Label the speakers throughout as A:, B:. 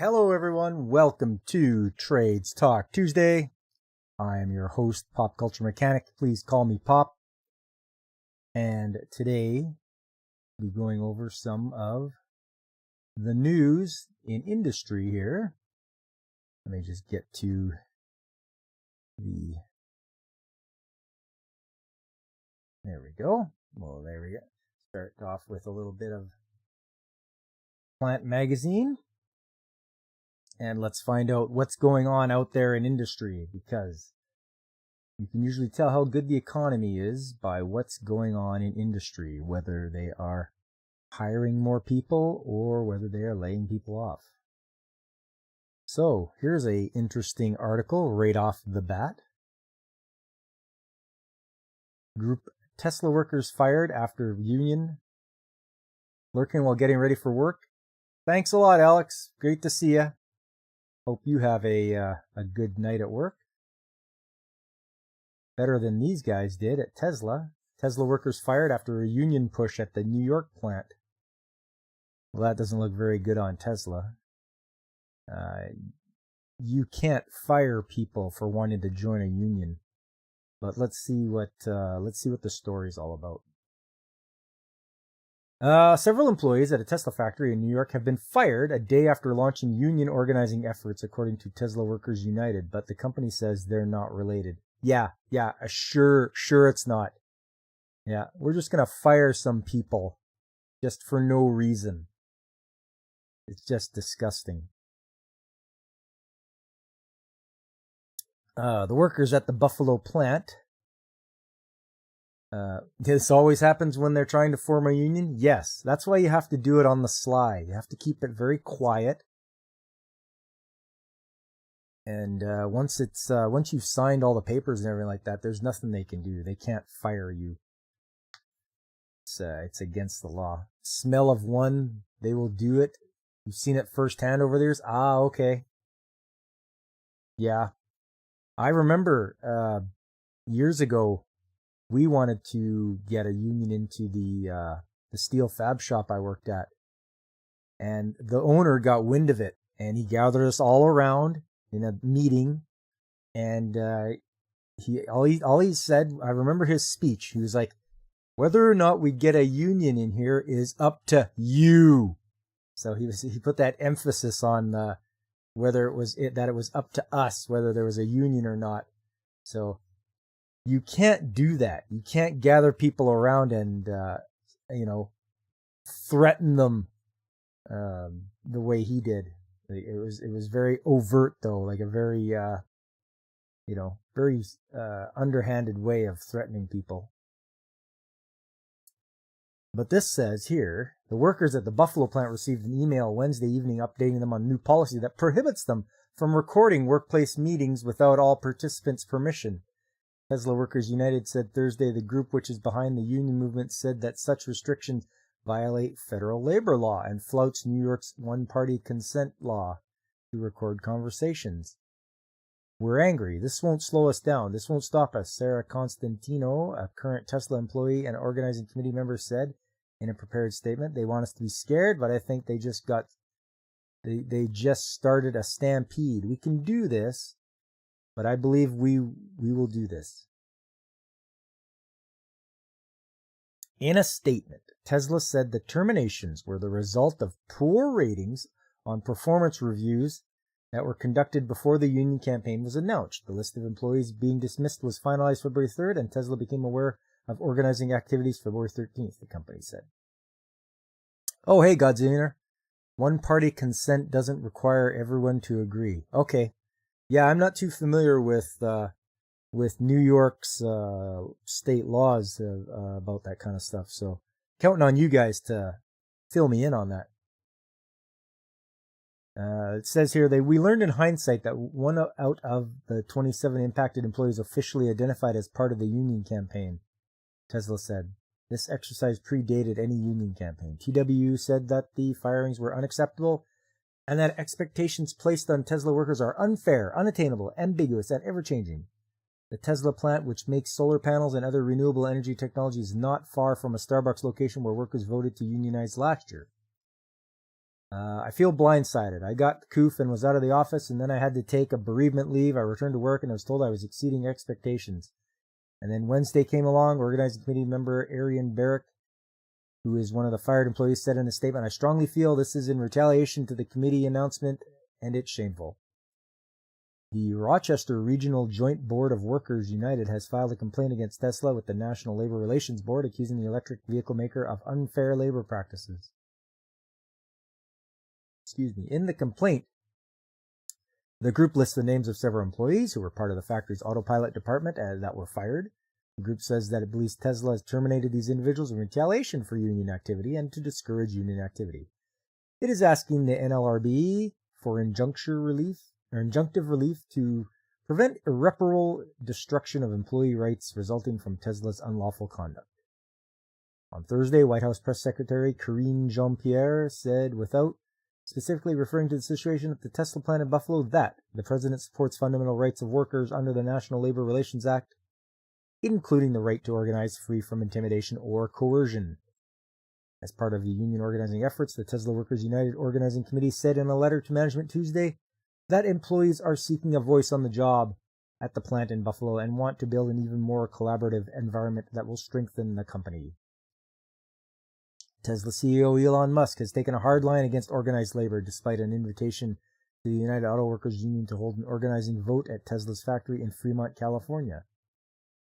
A: Hello, everyone. Welcome to Trades Talk Tuesday. I am your host, Pop Culture Mechanic. Please call me Pop. And today, we'll be going over some of the news in industry here. Let me just get to the... There we go. Well, there we go. Start off with a little bit of Plant Magazine. And let's find out what's going on out there in industry, because you can usually tell how good the economy is by what's going on in industry, whether they are hiring more people or whether they are laying people off. So here's an interesting article right off the bat. Group Tesla workers fired after union lurking while getting ready for work. Thanks a lot, Alex. Great to see you. Hope you have a good night at work. Better than these guys did at Tesla. Tesla workers fired after a union push at the New York plant. Well, that doesn't look very good on Tesla. You can't fire people for wanting to join a union. But let's see what the story's all about. Several employees at a Tesla factory in New York have been fired a day after launching union organizing efforts, according to Tesla Workers United, but the company says they're not related. Yeah, sure it's not. Yeah, we're just gonna fire some people just for no reason. It's just disgusting. The workers at the Buffalo plant. This always happens when they're trying to form a union? Yes, that's why you have to do it on the sly. You have to keep it very quiet. And once you've signed all the papers and everything like that, there's nothing they can do. They can't fire you. It's against the law. Smell of one, they will do it. You've seen it firsthand over the years? Ah, okay. Yeah. I remember years ago, we wanted to get a union into the steel fab shop I worked at. And the owner got wind of it, and he gathered us all around in a meeting, and all he said, I remember his speech. He was like, whether or not we get a union in here is up to you. So he put that emphasis on whether it was up to us, whether there was a union or not. So you can't do that. You can't gather people around and, threaten them the way he did. It was very overt, though, like a very, very underhanded way of threatening people. But this says here, the workers at the Buffalo plant received an email Wednesday evening updating them on new policy that prohibits them from recording workplace meetings without all participants' permission. Tesla Workers United said Thursday the group which is behind the union movement said that such restrictions violate federal labor law and flouts New York's one-party consent law to record conversations. We're angry. This won't slow us down. This won't stop us, Sarah Constantino, a current Tesla employee and organizing committee member, said in a prepared statement. They want us to be scared, but I think they just started a stampede. We can do this. But I believe we will do this. In a statement, Tesla said the terminations were the result of poor ratings on performance reviews that were conducted before the union campaign was announced. The list of employees being dismissed was finalized February 3rd, and Tesla became aware of organizing activities February 13th, the company said. Oh, hey, Godzilla. One-party consent doesn't require everyone to agree. Okay. Yeah, I'm not too familiar with New York's state laws about that kind of stuff, so counting on you guys to fill me in on that. It says here we learned in hindsight that one out of the 27 impacted employees officially identified as part of the union campaign, Tesla said. This exercise predated any union campaign. TWU said that the firings were unacceptable and that expectations placed on Tesla workers are unfair, unattainable, ambiguous, and ever-changing. The Tesla plant, which makes solar panels and other renewable energy technology, is not far from a Starbucks location where workers voted to unionize last year. I feel blindsided. I got the coof and was out of the office, and then I had to take a bereavement leave. I returned to work and I was told I was exceeding expectations. And then Wednesday came along. Organizing committee member Arian Barrick, who is one of the fired employees, said in a statement, "I strongly feel this is in retaliation to the committee announcement, and it's shameful." The Rochester Regional Joint Board of Workers United has filed a complaint against Tesla with the National Labor Relations Board, accusing the electric vehicle maker of unfair labor practices. In the complaint, the group lists the names of several employees who were part of the factory's autopilot department that were fired. The group says that it believes Tesla has terminated these individuals in retaliation for union activity and to discourage union activity. It is asking the NLRB for injunctive relief to prevent irreparable destruction of employee rights resulting from Tesla's unlawful conduct. On Thursday, White House Press Secretary Karine Jean-Pierre said, without specifically referring to the situation at the Tesla plant in Buffalo, that the president supports fundamental rights of workers under the National Labor Relations Act, including the right to organize free from intimidation or coercion. As part of the union organizing efforts, the Tesla Workers United Organizing Committee said in a letter to management Tuesday that employees are seeking a voice on the job at the plant in Buffalo and want to build an even more collaborative environment that will strengthen the company. Tesla CEO Elon Musk has taken a hard line against organized labor despite an invitation to the United Auto Workers Union to hold an organizing vote at Tesla's factory in Fremont, California.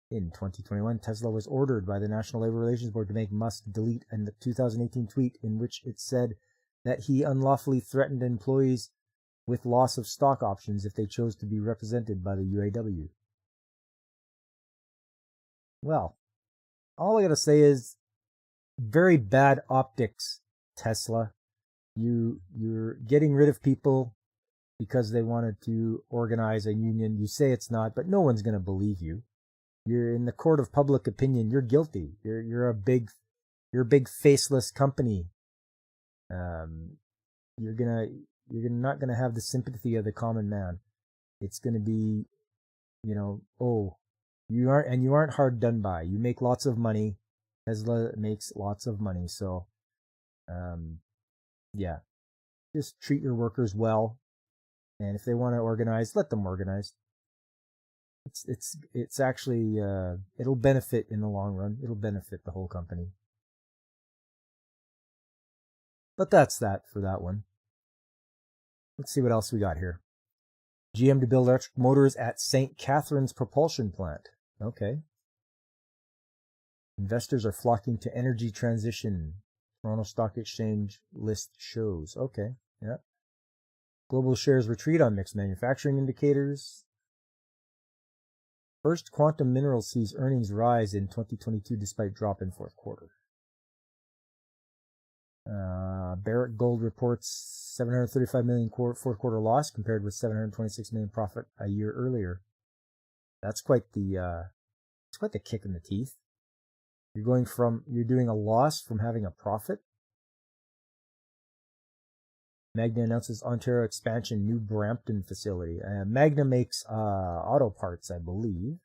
A: In 2021, Tesla was ordered by the National Labor Relations Board to make Musk delete a 2018 tweet in which it said that he unlawfully threatened employees with loss of stock options if they chose to be represented by the UAW. Well, all I gotta say is, very bad optics, Tesla. You're getting rid of people because they wanted to organize a union. You say it's not, but no one's gonna believe you. You're in the court of public opinion. You're guilty. You're a big faceless company. You're not gonna have the sympathy of the common man. It's gonna be, you aren't hard done by. You make lots of money. Tesla makes lots of money, so, yeah, just treat your workers well, and if they want to organize, let them organize. It's actually, it'll benefit in the long run. It'll benefit the whole company. But that's that for that one. Let's see what else we got here. GM to build electric motors at St. Catharines propulsion plant. Okay. Investors are flocking to energy transition. Toronto Stock Exchange list shows. Okay, yeah. Global shares retreat on mixed manufacturing indicators. First Quantum Minerals sees earnings rise in 2022 despite drop in fourth quarter. Barrick Gold reports $735 million fourth quarter loss compared with $726 million profit a year earlier. That's quite the kick in the teeth. You're doing a loss from having a profit. Magna announces Ontario expansion, new Brampton facility. Magna makes auto parts, I believe.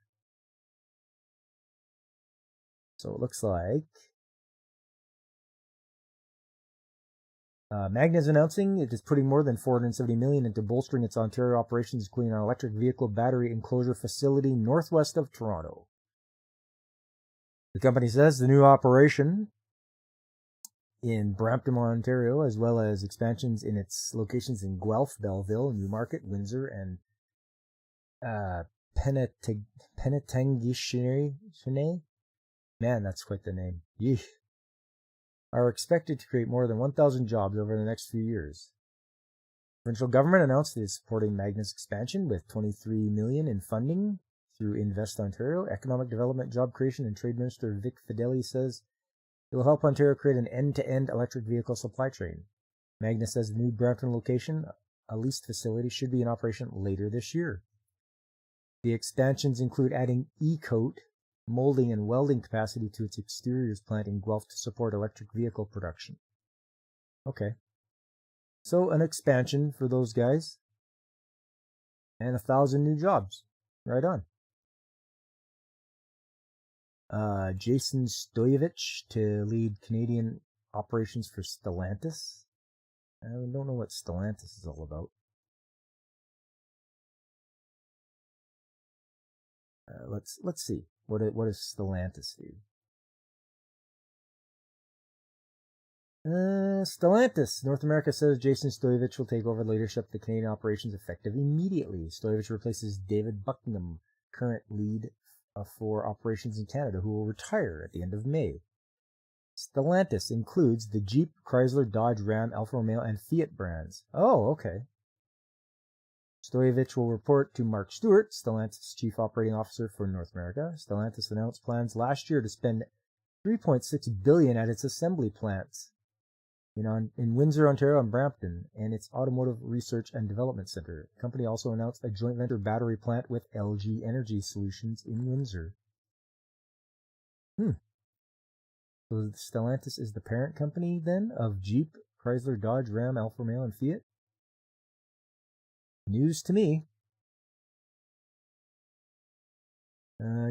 A: So it looks like Magna is announcing it is putting more than $470 million into bolstering its Ontario operations, including an electric vehicle battery enclosure facility northwest of Toronto. The company says the new operation in Brampton, Ontario, as well as expansions in its locations in Guelph, Belleville, Newmarket, Windsor, and Penetanguishene. Man, that's quite the name. Yeesh. Are expected to create more than 1,000 jobs over the next few years. The provincial government announced it is supporting Magna's expansion with $23 million in funding through Invest Ontario. Economic Development, Job Creation, and Trade Minister Vic Fedeli says it will help Ontario create an end-to-end electric vehicle supply chain. Magna says the new Brampton location, a leased facility, should be in operation later this year. The expansions include adding e-coat, molding, and welding capacity to its exteriors plant in Guelph to support electric vehicle production. Okay. So an expansion for those guys. And 1,000 new jobs. Right on. Jason Stoyevich to lead Canadian operations for Stellantis. I don't know what Stellantis is all about. Let's see. What does Stellantis do? Stellantis. North America says Jason Stoyevich will take over leadership of the Canadian operations effective immediately. Stoyevich replaces David Buckingham, current lead for operations in Canada, who will retire at the end of May. Stellantis includes the Jeep, Chrysler, Dodge, Ram, Alfa Romeo, and Fiat brands. Oh, okay. Stoyevich will report to Mark Stewart, Stellantis Chief Operating Officer for North America. Stellantis announced plans last year to spend $3.6 billion at its assembly plants in Windsor, Ontario, and Brampton, and its Automotive Research and Development Center. The company also announced a joint venture battery plant with LG Energy Solutions in Windsor. So Stellantis is the parent company, then, of Jeep, Chrysler, Dodge, Ram, Alfa Romeo, and Fiat? News to me.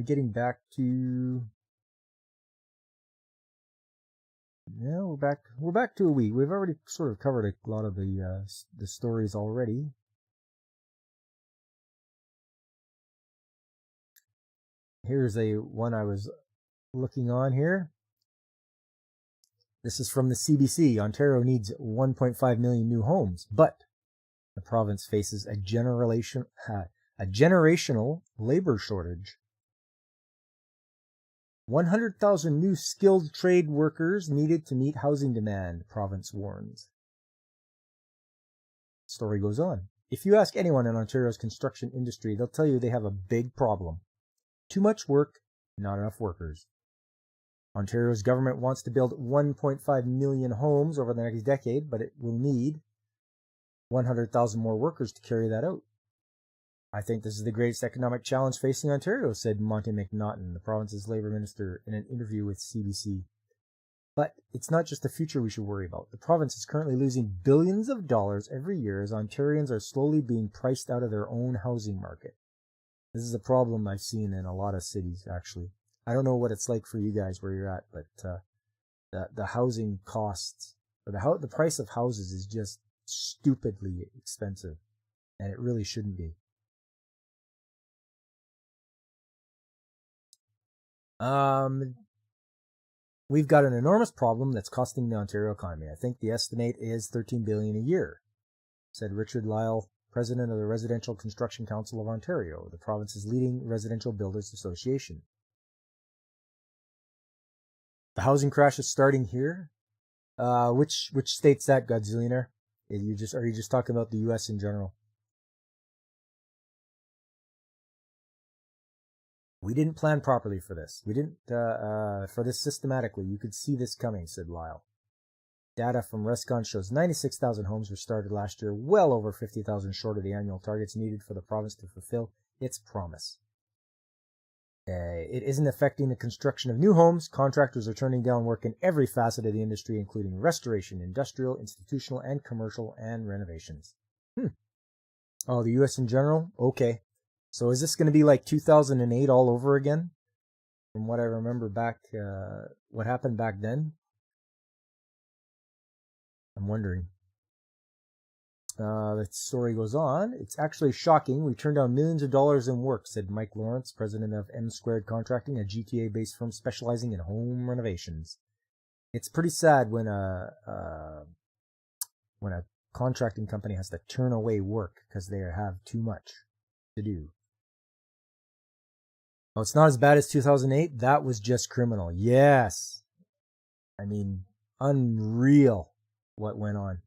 A: Getting back to... Yeah, we're back to a week. We've already sort of covered a lot of the stories already. Here's one I was looking on here. This is from the CBC. Ontario needs 1.5 million new homes, but the province faces a generational labor shortage. 100,000 new skilled trade workers needed to meet housing demand, province warns. Story goes on. If you ask anyone in Ontario's construction industry, they'll tell you they have a big problem. Too much work, not enough workers. Ontario's government wants to build 1.5 million homes over the next decade, but it will need 100,000 more workers to carry that out. I think this is the greatest economic challenge facing Ontario, said Monte McNaughton, the province's Labour Minister, in an interview with CBC. But it's not just the future we should worry about. The province is currently losing billions of dollars every year as Ontarians are slowly being priced out of their own housing market. This is a problem I've seen in a lot of cities, actually. I don't know what it's like for you guys where you're at, but the housing costs, or the price of houses is just stupidly expensive, and it really shouldn't be. We've got an enormous problem that's costing the Ontario economy. I think the estimate is $13 billion a year, said Richard Lyle, president of the Residential Construction Council of Ontario, the province's leading residential builders association. The housing crash is starting here. Which state's that, Godzillionaire? Are you just talking about the U.S. in general? We didn't plan properly for this. We didn't for this systematically. You could see this coming, said Lyle. Data from Rescon shows 96,000 homes were started last year, well over 50,000 short of the annual targets needed for the province to fulfill its promise. It isn't affecting the construction of new homes. Contractors are turning down work in every facet of the industry, including restoration, industrial, institutional, and commercial, and renovations. Oh, the U.S. in general? Okay. So is this going to be like 2008 all over again? From what I remember back, what happened back then? I'm wondering. The story goes on. It's actually shocking. We turned down millions of dollars in work, said Mike Lawrence, president of M Squared Contracting, a GTA-based firm specializing in home renovations. It's pretty sad when a contracting company has to turn away work because they have too much to do. Oh, it's not as bad as 2008. That was just criminal. Yes. I mean, unreal what went on.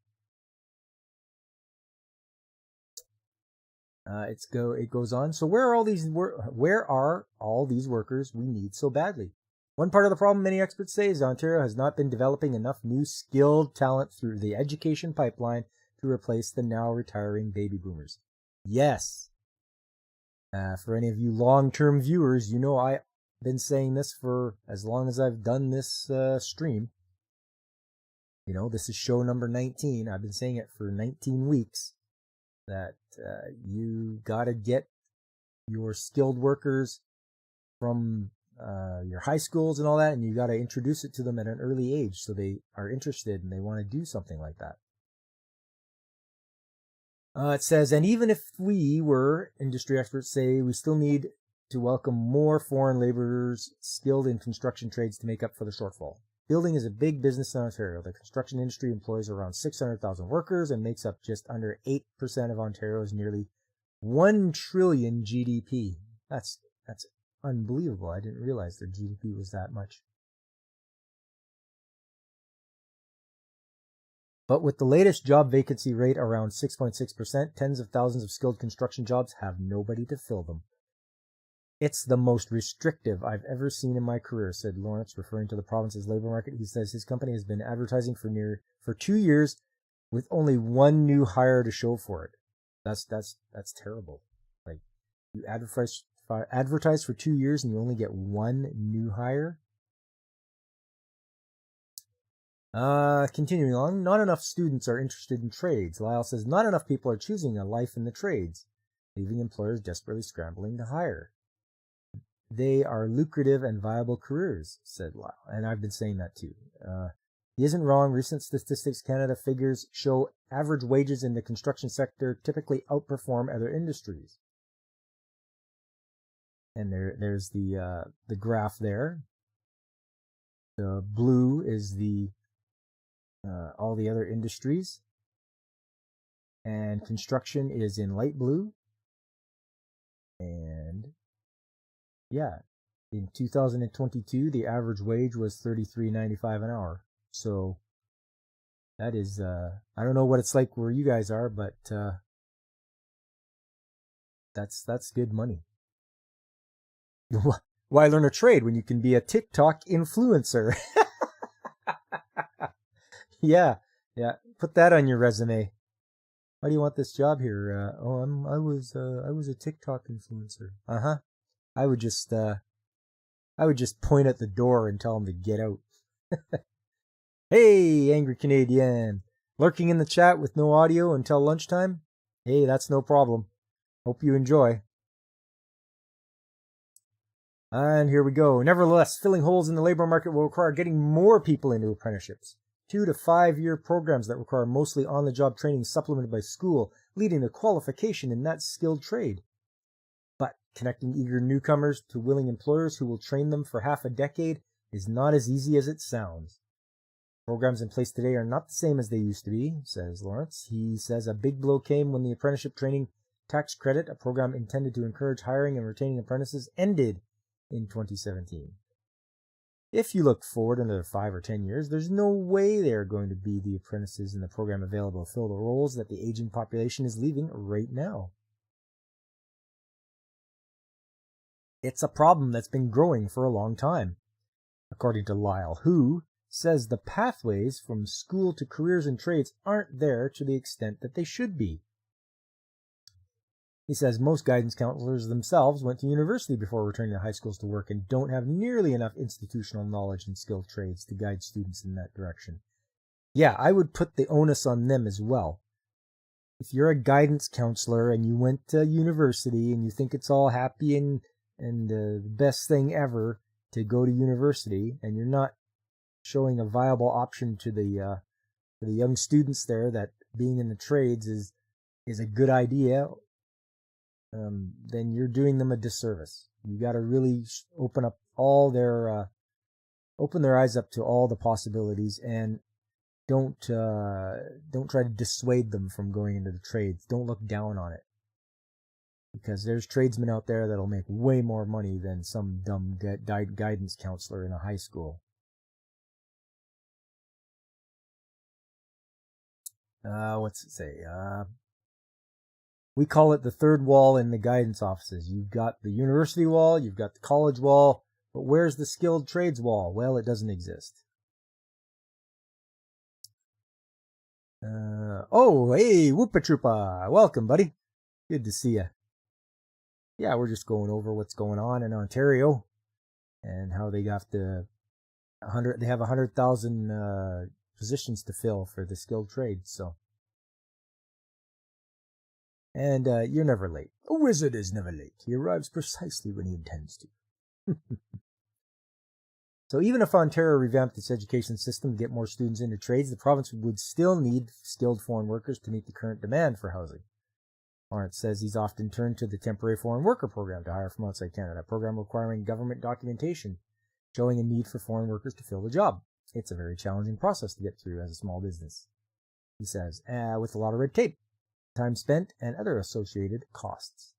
A: It goes on. So where are all these workers we need so badly? One part of the problem, many experts say, is Ontario has not been developing enough new skilled talent through the education pipeline to replace the now retiring baby boomers. Yes. For any of you long-term viewers, you know I've been saying this for as long as I've done this stream. You know, this is show number 19. I've been saying it for 19 weeks. That you got to get your skilled workers from your high schools and all that, and you got to introduce it to them at an early age so they are interested and they want to do something like that. It says, and even if we were, industry experts say, we still need to welcome more foreign laborers skilled in construction trades to make up for the shortfall. Building is a big business in Ontario. The construction industry employs around 600,000 workers and makes up just under 8% of Ontario's nearly 1 trillion GDP. That's unbelievable. I didn't realize their GDP was that much. But with the latest job vacancy rate around 6.6%, tens of thousands of skilled construction jobs have nobody to fill them. It's the most restrictive I've ever seen in my career, said Lawrence, referring to the province's labor market. He says his company has been advertising for 2 years with only one new hire to show for it. That's terrible. Like, you advertise for 2 years and you only get one new hire? Continuing on, not enough students are interested in trades. Lyle says not enough people are choosing a life in the trades, leaving employers desperately scrambling to hire. They are lucrative and viable careers, said Lyle, and I've been saying that too. He isn't wrong. Recent Statistics Canada figures show average wages in the construction sector typically outperform other industries. And there's the graph there. The blue is the all the other industries, and construction is in light blue. And yeah, in 2022 the average wage was $33.95 an hour. So that is I don't know what it's like where you guys are, but that's good money. Why learn a trade when you can be a TikTok influencer? Yeah. Put that on your resume. Why do you want this job here? I was a TikTok influencer. I would just point at the door and tell them to get out. Hey, Angry Canadian, lurking in the chat with no audio until lunchtime. Hey, that's no problem. Hope you enjoy. And here we go. Nevertheless, filling holes in the labor market will require getting more people into apprenticeships. 2 to 5 year programs that require mostly on-the-job training supplemented by school, leading to qualification in that skilled trade. But connecting eager newcomers to willing employers who will train them for half a decade is not as easy as it sounds. Programs in place today are not the same as they used to be, says Lawrence. He says a big blow came when the apprenticeship training tax credit, a program intended to encourage hiring and retaining apprentices, ended in 2017. If you look forward another 5 or 10 years, there's no way there are going to be the apprentices in the program available to fill the roles that the aging population is leaving right now. It's a problem that's been growing for a long time, according to Lyle, who says the pathways from school to careers and trades aren't there to the extent that they should be. He says most guidance counselors themselves went to university before returning to high schools to work and don't have nearly enough institutional knowledge in skilled trades to guide students in that direction. Yeah, I would put the onus on them as well. If you're a guidance counselor and you went to university and you think it's all happy and the best thing ever to go to university, and you're not showing a viable option to the young students there that being in the trades is a good idea, then you're doing them a disservice. You got to really open their eyes up to all the possibilities, and don't try to dissuade them from going into the trades. Don't look down on it, because there's tradesmen out there that'll make way more money than some dumb guidance counselor in a high school. What's it say? We call it the third wall in the guidance offices. You've got the university wall, you've got the college wall, but where's the skilled trades wall? Well, it doesn't exist. Hey, Whoopa Troopa. Welcome, buddy. Good to see you. Yeah, we're just going over what's going on in Ontario and how they got they have 100,000 positions to fill for the skilled trades, so. And you're never late. A wizard is never late. He arrives precisely when he intends to. So even if Ontario revamped its education system to get more students into trades, the province would still need skilled foreign workers to meet the current demand for housing. Lawrence says he's often turned to the Temporary Foreign Worker Program to hire from outside Canada, a program requiring government documentation showing a need for foreign workers to fill the job. It's a very challenging process to get through as a small business, he says, with a lot of red tape, time spent, and other associated costs.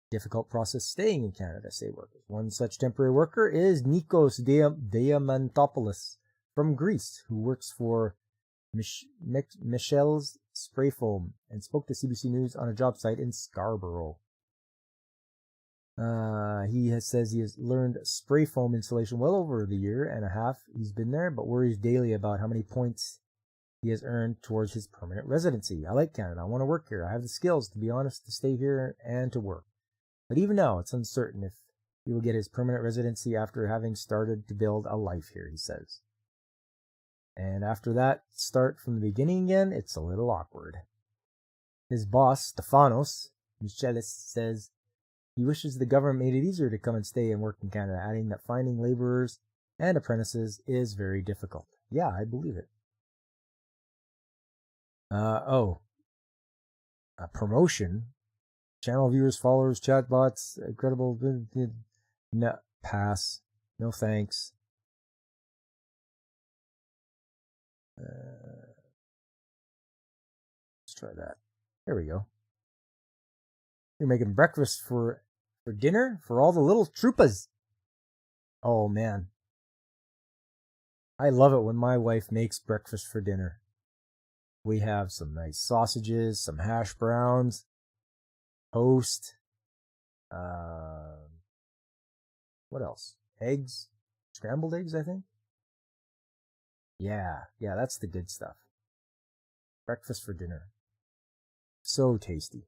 A: Difficult process staying in Canada, say workers. One such temporary worker is Nikos Diamantopoulos from Greece, who works for Michel's Spray Foam and spoke to CBC News on a job site in Scarborough. Says he has learned spray foam installation well over the year and a half he's been there, but worries daily about how many points he has earned towards his permanent residency. I like Canada. I want to work here. I have the skills, to be honest, to stay here and to work. But even now, it's uncertain if he will get his permanent residency after having started to build a life here, he says. And after that, start from the beginning again, it's a little awkward. His boss, Stefanos Michelis, says he wishes the government made it easier to come and stay and work in Canada, adding that finding laborers and apprentices is very difficult. Yeah, I believe it. A promotion. Channel viewers, followers, chatbots, incredible. No, pass. No thanks. Let's try that. There we go. You're making breakfast for dinner for all the little troopas. Oh, man. I love it when my wife makes breakfast for dinner. We have some nice sausages, some hash browns, toast, what else? Eggs? Scrambled eggs, I think? Yeah, that's the good stuff. Breakfast for dinner. So tasty.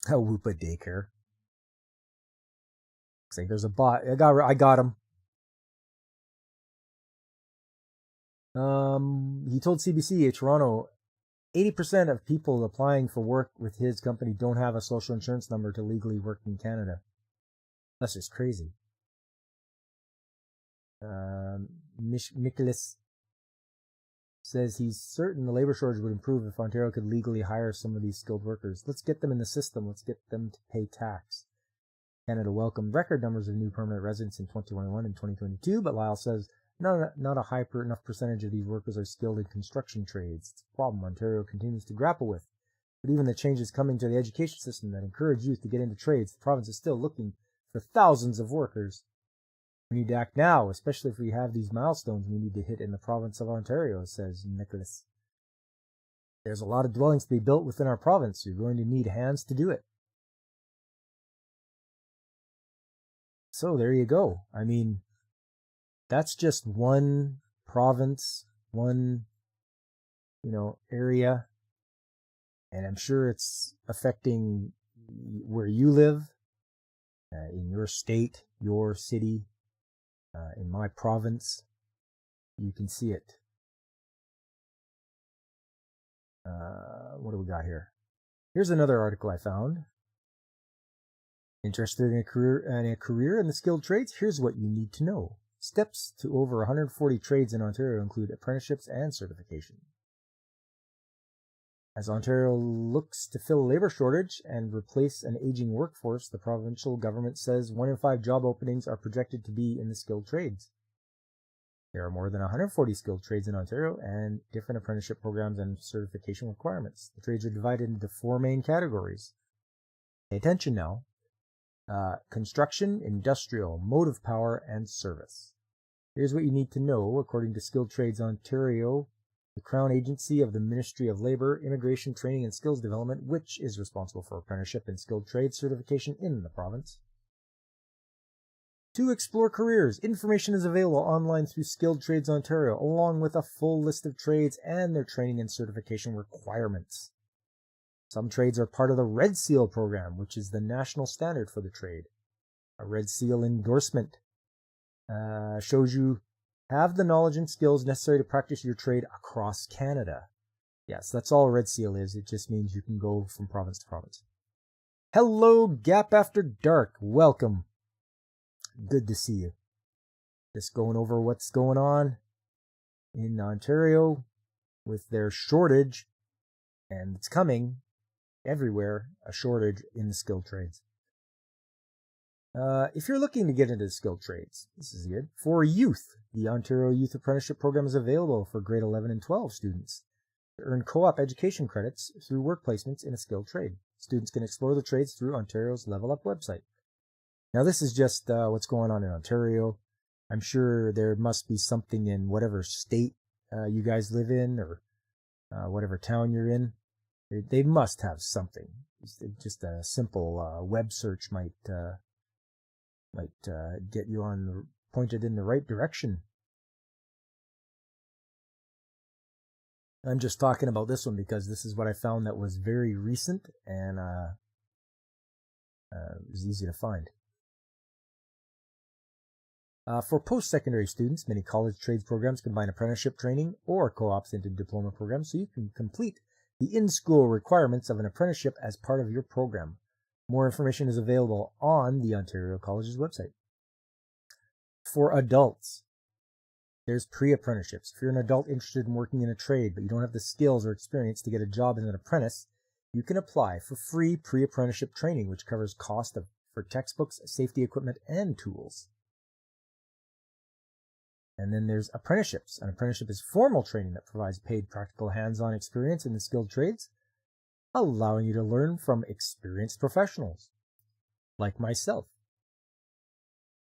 A: Whoopa daycare. Looks like there's a bot. I got him. He told CBC Toronto 80% of people applying for work with his company don't have a social insurance number to legally work in Canada. That's just crazy. Nicholas says he's certain the labor shortage would improve if Ontario could legally hire some of these skilled workers. Let's get them in the system. Let's get them to pay tax. Canada welcomed record numbers of new permanent residents in 2021 and 2022, but Lyle says not a high enough percentage of these workers are skilled in construction trades. It's a problem Ontario continues to grapple with. But even the changes coming to the education system that encourage youth to get into trades, the province is still looking for thousands of workers. We need to act now, especially if we have these milestones we need to hit in the province of Ontario, says Nicholas. There's a lot of dwellings to be built within our province. You're going to need hands to do it. So there you go. I mean, that's just one province, one, area. And I'm sure it's affecting where you live, in your state, your city, in my province. You can see it. What do we got here? Here's another article I found. Interested in a career in the skilled trades? Here's what you need to know. Steps to over 140 trades in Ontario include apprenticeships and certification. As Ontario looks to fill a labor shortage and replace an aging workforce, the provincial government says 1 in 5 job openings are projected to be in the skilled trades. There are more than 140 skilled trades in Ontario and different apprenticeship programs and certification requirements. The trades are divided into 4 main categories. Pay attention now. Construction, industrial, motive power, and service. Here's what you need to know according to Skilled Trades Ontario, the Crown Agency of the Ministry of Labour, Immigration, Training and Skills Development, which is responsible for apprenticeship and skilled trade certification in the province. To explore careers, information is available online through Skilled Trades Ontario, along with a full list of trades and their training and certification requirements. Some trades are part of the Red Seal program, which is the national standard for the trade. A Red Seal endorsement shows you have the knowledge and skills necessary to practice your trade across Canada. Yes, that's all Red Seal is. It just means you can go from province to province. Hello, Gap After Dark. Welcome. Good to see you. Just going over what's going on in Ontario with their shortage And it's coming everywhere, a shortage in the skilled trades. If you're looking to get into the skilled trades, this is good. For youth, the Ontario Youth Apprenticeship Program is available for grade 11 and 12 students to earn co-op education credits through work placements in a skilled trade. Students can explore the trades through Ontario's Level Up website. Now, this is just what's going on in Ontario. I'm sure there must be something in whatever state you guys live in, or whatever town you're in. They must have something. Just a simple web search might get you pointed in the right direction. I'm just talking about this one because this is what I found that was very recent, and it was easy to find. For post-secondary students, many college trades programs combine apprenticeship training or co-ops into diploma programs, so you can complete the in-school requirements of an apprenticeship as part of your program. More information is available on the Ontario College's website. For adults, there's pre-apprenticeships. If you're an adult interested in working in a trade, but you don't have the skills or experience to get a job as an apprentice, you can apply for free pre-apprenticeship training, which covers cost for textbooks, safety equipment, and tools. And then there's apprenticeships. An apprenticeship is formal training that provides paid practical hands-on experience in the skilled trades, allowing you to learn from experienced professionals, like myself.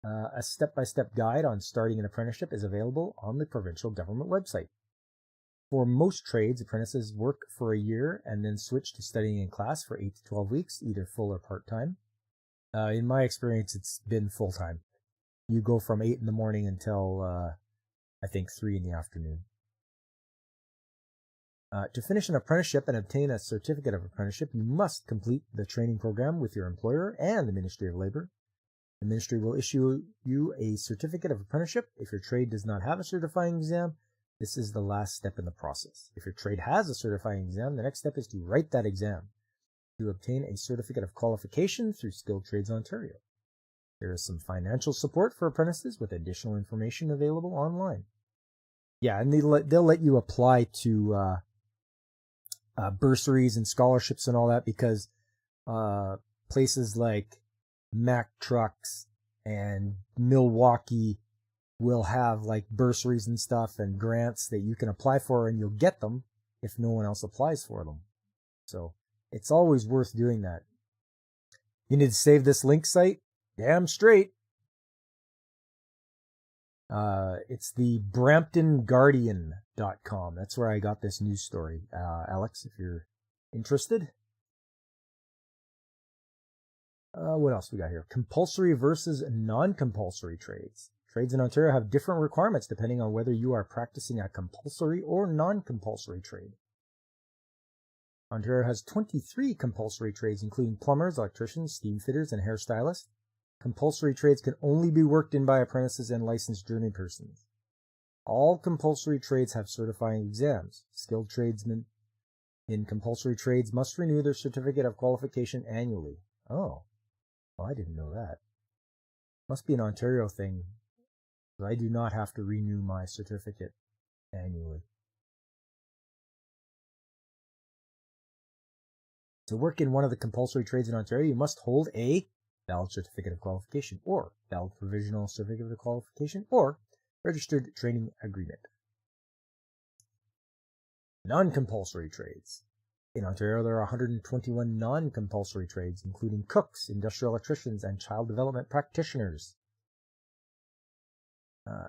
A: A step-by-step guide on starting an apprenticeship is available on the provincial government website. For most trades, apprentices work for a year and then switch to studying in class for 8 to 12 weeks, either full or part-time. In my experience, it's been full-time. You go from 8 in the morning until, I think, 3 in the afternoon. To finish an apprenticeship and obtain a certificate of apprenticeship, you must complete the training program with your employer and the Ministry of Labour. The ministry will issue you a certificate of apprenticeship. If your trade does not have a certifying exam, this is the last step in the process. If your trade has a certifying exam, the next step is to write that exam to obtain a certificate of qualification through Skilled Trades Ontario. There is some financial support for apprentices with additional information available online. Yeah, and they'll let you apply to bursaries and scholarships and all that, because places like Mack Trucks and Milwaukee will have like bursaries and stuff and grants that you can apply for, and you'll get them if no one else applies for them. So it's always worth doing that. You need to save this link site? Damn straight. It's the BramptonGuardian.com. That's where I got this news story. Alex, if you're interested. What else we got here? Compulsory versus non-compulsory trades. Trades in Ontario have different requirements depending on whether you are practicing a compulsory or non-compulsory trade. Ontario has 23 compulsory trades, including plumbers, electricians, steam fitters, and hairstylists. Compulsory trades can only be worked in by apprentices and licensed journeyman persons. All compulsory trades have certifying exams. Skilled tradesmen in compulsory trades must renew their certificate of qualification annually. Oh, well, I didn't know that. Must be an Ontario thing. I do not have to renew my certificate annually. To work in one of the compulsory trades in Ontario, you must hold a valid certificate of qualification, or valid provisional certificate of qualification, or registered training agreement. Non-compulsory trades. In Ontario, there are 121 non-compulsory trades, including cooks, industrial electricians, and child development practitioners.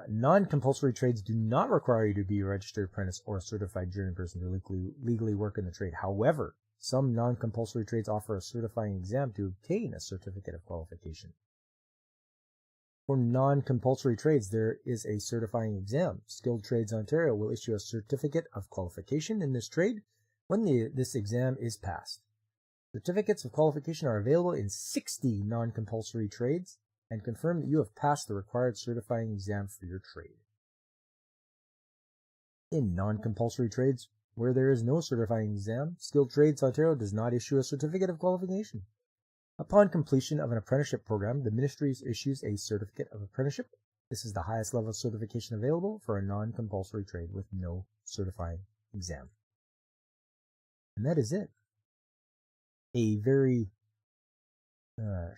A: Non-compulsory trades do not require you to be a registered apprentice or a certified journeyman person to legally work in the trade. However, some non-compulsory trades offer a certifying exam to obtain a certificate of qualification. For non-compulsory trades, there is a certifying exam. Skilled Trades Ontario will issue a certificate of qualification in this trade when this exam is passed. Certificates of qualification are available in 60 non-compulsory trades and confirm that you have passed the required certifying exam for your trade. In non-compulsory trades, where there is no certifying exam, Skilled Trades Ontario does not issue a certificate of qualification. Upon completion of an apprenticeship program, the ministry issues a certificate of apprenticeship. This is the highest level of certification available for a non-compulsory trade with no certifying exam. And that is it. A very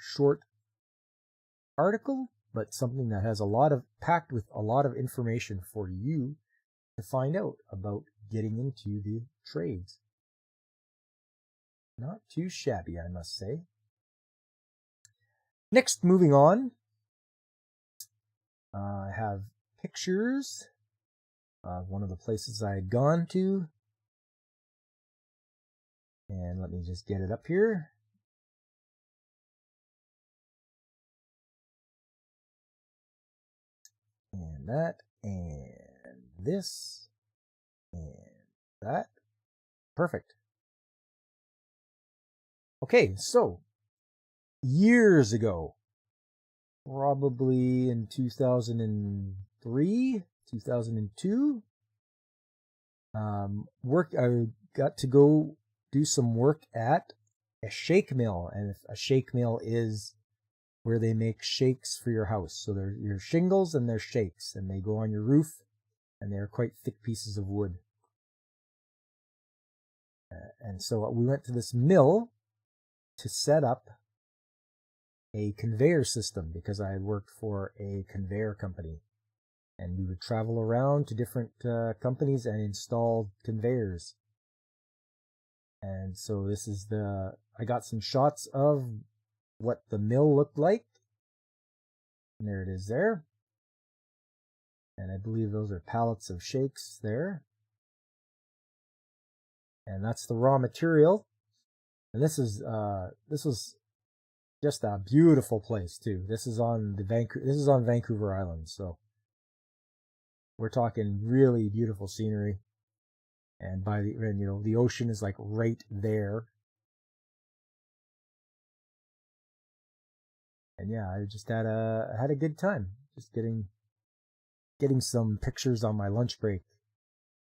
A: short article, but something that has packed with a lot of information for you to find out about getting into the trades. Not too shabby, I must say. Next, moving on, I have pictures of one of the places I had gone to. And let me just get it up here. And that, and this, and that. Perfect. Okay, so years ago, probably in 2003, 2002, I got to go do some work at a shake mill. And a shake mill is where they make shakes for your house. So they're your shingles and they're shakes, and they go on your roof, and they're quite thick pieces of wood. And so we went to this mill to set up a conveyor system because I had worked for a conveyor company. And we would travel around to different companies and install conveyors. And so this is I got some shots of what the mill looked like. And there it is there. And I believe those are pallets of shakes there. And that's the raw material. And this was just a beautiful place too. This is on Vancouver Island, so we're talking really beautiful scenery. And the ocean is like right there. And yeah, I just had a good time just getting some pictures on my lunch break.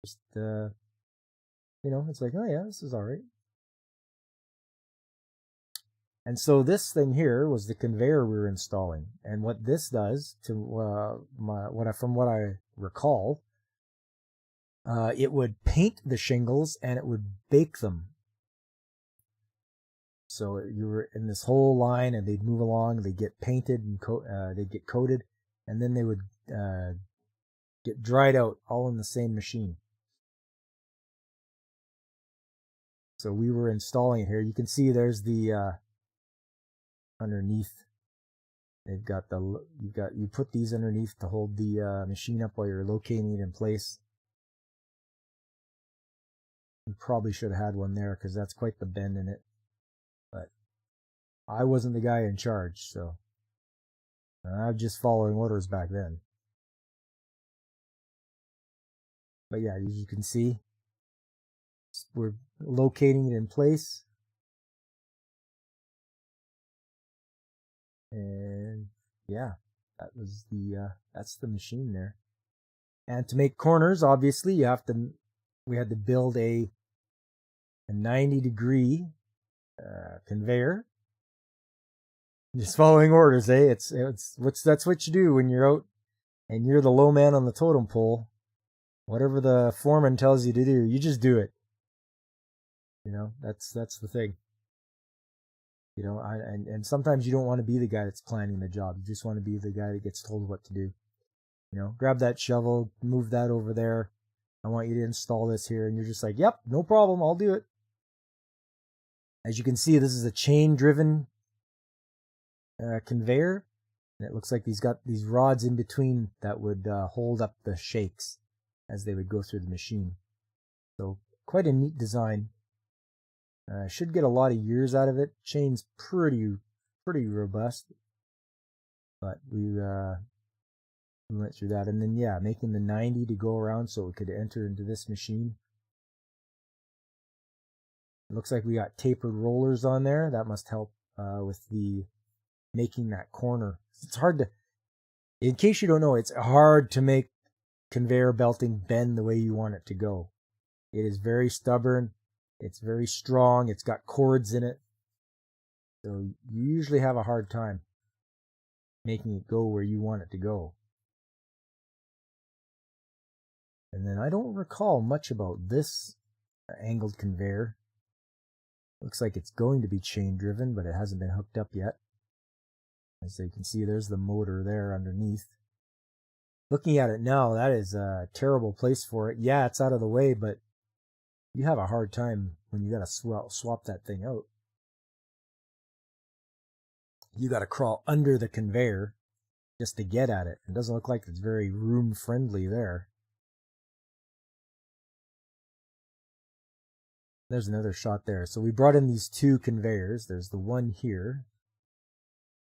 A: Just it's like, oh yeah, this is all right. And so this thing here was the conveyor we were installing. And what this does from what I recall, it would paint the shingles and it would bake them. So you were in this whole line, and they'd move along. They'd get painted and they'd get coated, and then they would get dried out, all in the same machine. So we were installing it here. You can see there's the underneath. They've got you put these underneath to hold the machine up while you're locating it in place. You probably should have had one there because that's quite the bend in it. But I wasn't the guy in charge, so I was just following orders back then. But yeah, as you can see, we're locating it in place. And yeah, that's the machine there. And to make corners, obviously, we had to build a 90-degree conveyor. Just following orders, eh? That's what you do when you're out and you're the low man on the totem pole. Whatever the foreman tells you to do, you just do it. That's the thing. And sometimes you don't want to be the guy that's planning the job. You just want to be the guy that gets told what to do. Grab that shovel, move that over there. I want you to install this here. And you're just like, yep, no problem, I'll do it. As you can see, this is a chain-driven conveyor. And it looks like he's got these rods in between that would hold up the shakes as they would go through the machine. So quite a neat design. Should get a lot of years out of it. Chain's pretty robust. But we went through that. And then, yeah, making the 90 to go around so it could enter into this machine. It looks like we got tapered rollers on there. That must help with making that corner. It's hard to, in case you don't know, it's hard to make conveyor belting bend the way you want it to go. It is very stubborn. It's very strong. It's got cords in it. So you usually have a hard time making it go where you want it to go. And then I don't recall much about this angled conveyor. Looks like it's going to be chain driven, but it hasn't been hooked up yet. As you can see, there's the motor there underneath. Looking at it now, that is a terrible place for it. Yeah, it's out of the way, but you have a hard time when you gotta swap that thing out. You gotta crawl under the conveyor just to get at it. It doesn't look like it's very room friendly there. There's another shot there. So we brought in these two conveyors. There's the one here,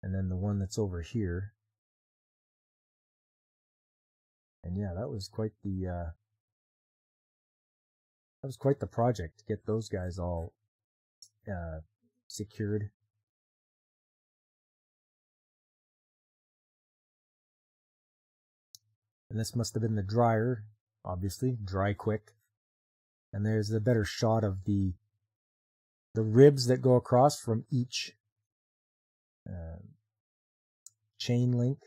A: and then the one that's over here. And yeah, that was quite the project to get those guys all secured. And this must have been the dryer, obviously, dry quick. And there's a better shot of the ribs that go across from each chain link.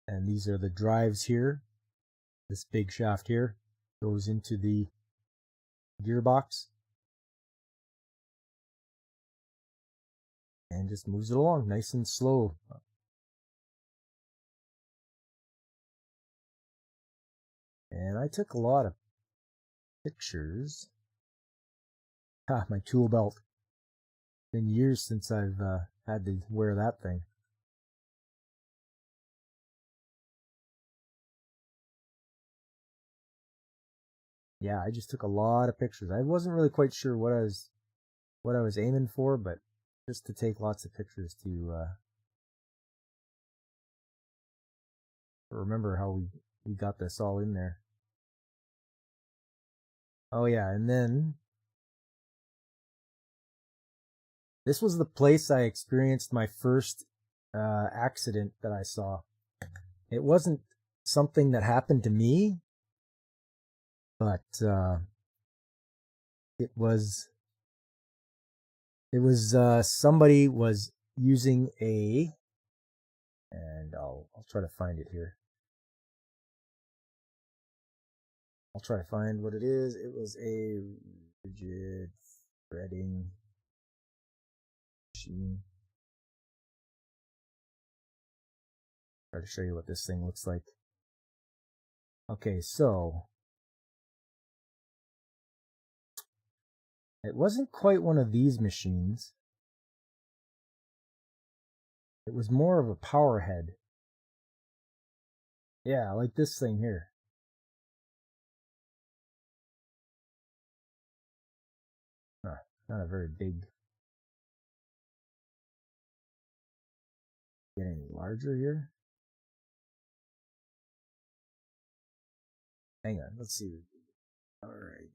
A: And these are the drives here. This big shaft here goes into the gearbox and just moves it along nice and slow. And I took a lot of pictures. My tool belt. Been years since I've had to wear that thing. Yeah, I just took a lot of pictures. I wasn't really quite sure what I was aiming for, but just to take lots of pictures to remember how we got this all in there. Oh yeah, and then this was the place I experienced my first accident that I saw. It wasn't something that happened to me, but it was somebody was using and I'll try to find it here. I'll try to find what it is. It was a rigid threading machine. Try to show you what this thing looks like. Okay, so it wasn't quite one of these machines. It was more of a power head. Yeah, like this thing here. Not a very big. Getting larger here. Hang on, let's see. Alright.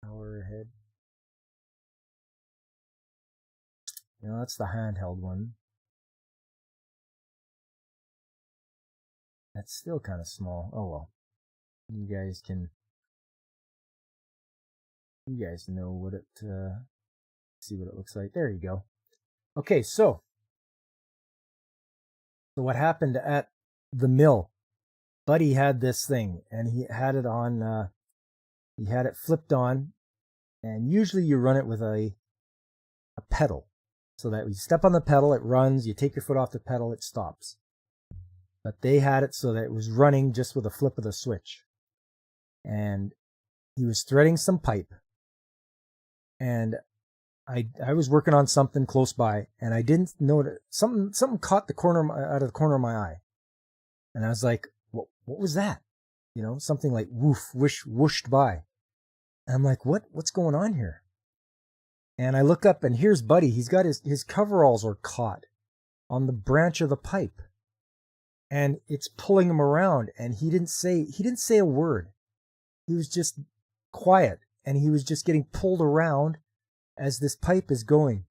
A: Power head. You know, that's the handheld one. That's still kind of small. Oh well. You guys know what it, see what it looks like. There you go. Okay, so what happened at the mill? Buddy had this thing, and he had it on, he had it flipped on, and usually you run it with a pedal, so that you step on the pedal, it runs, you take your foot off the pedal, it stops. But they had it so that it was running just with a flip of the switch. And he was threading some pipe, and I was working on something close by, and I didn't know that something caught the corner out of the corner of my eye, and I was like, what was that? You know, something like whooshed by. And I'm like, what's going on here? And I look up, and here's Buddy. He's got his coveralls are caught on the branch of the pipe, and it's pulling him around. And he didn't say a word. He was just quiet, and he was just getting pulled around as this pipe is going,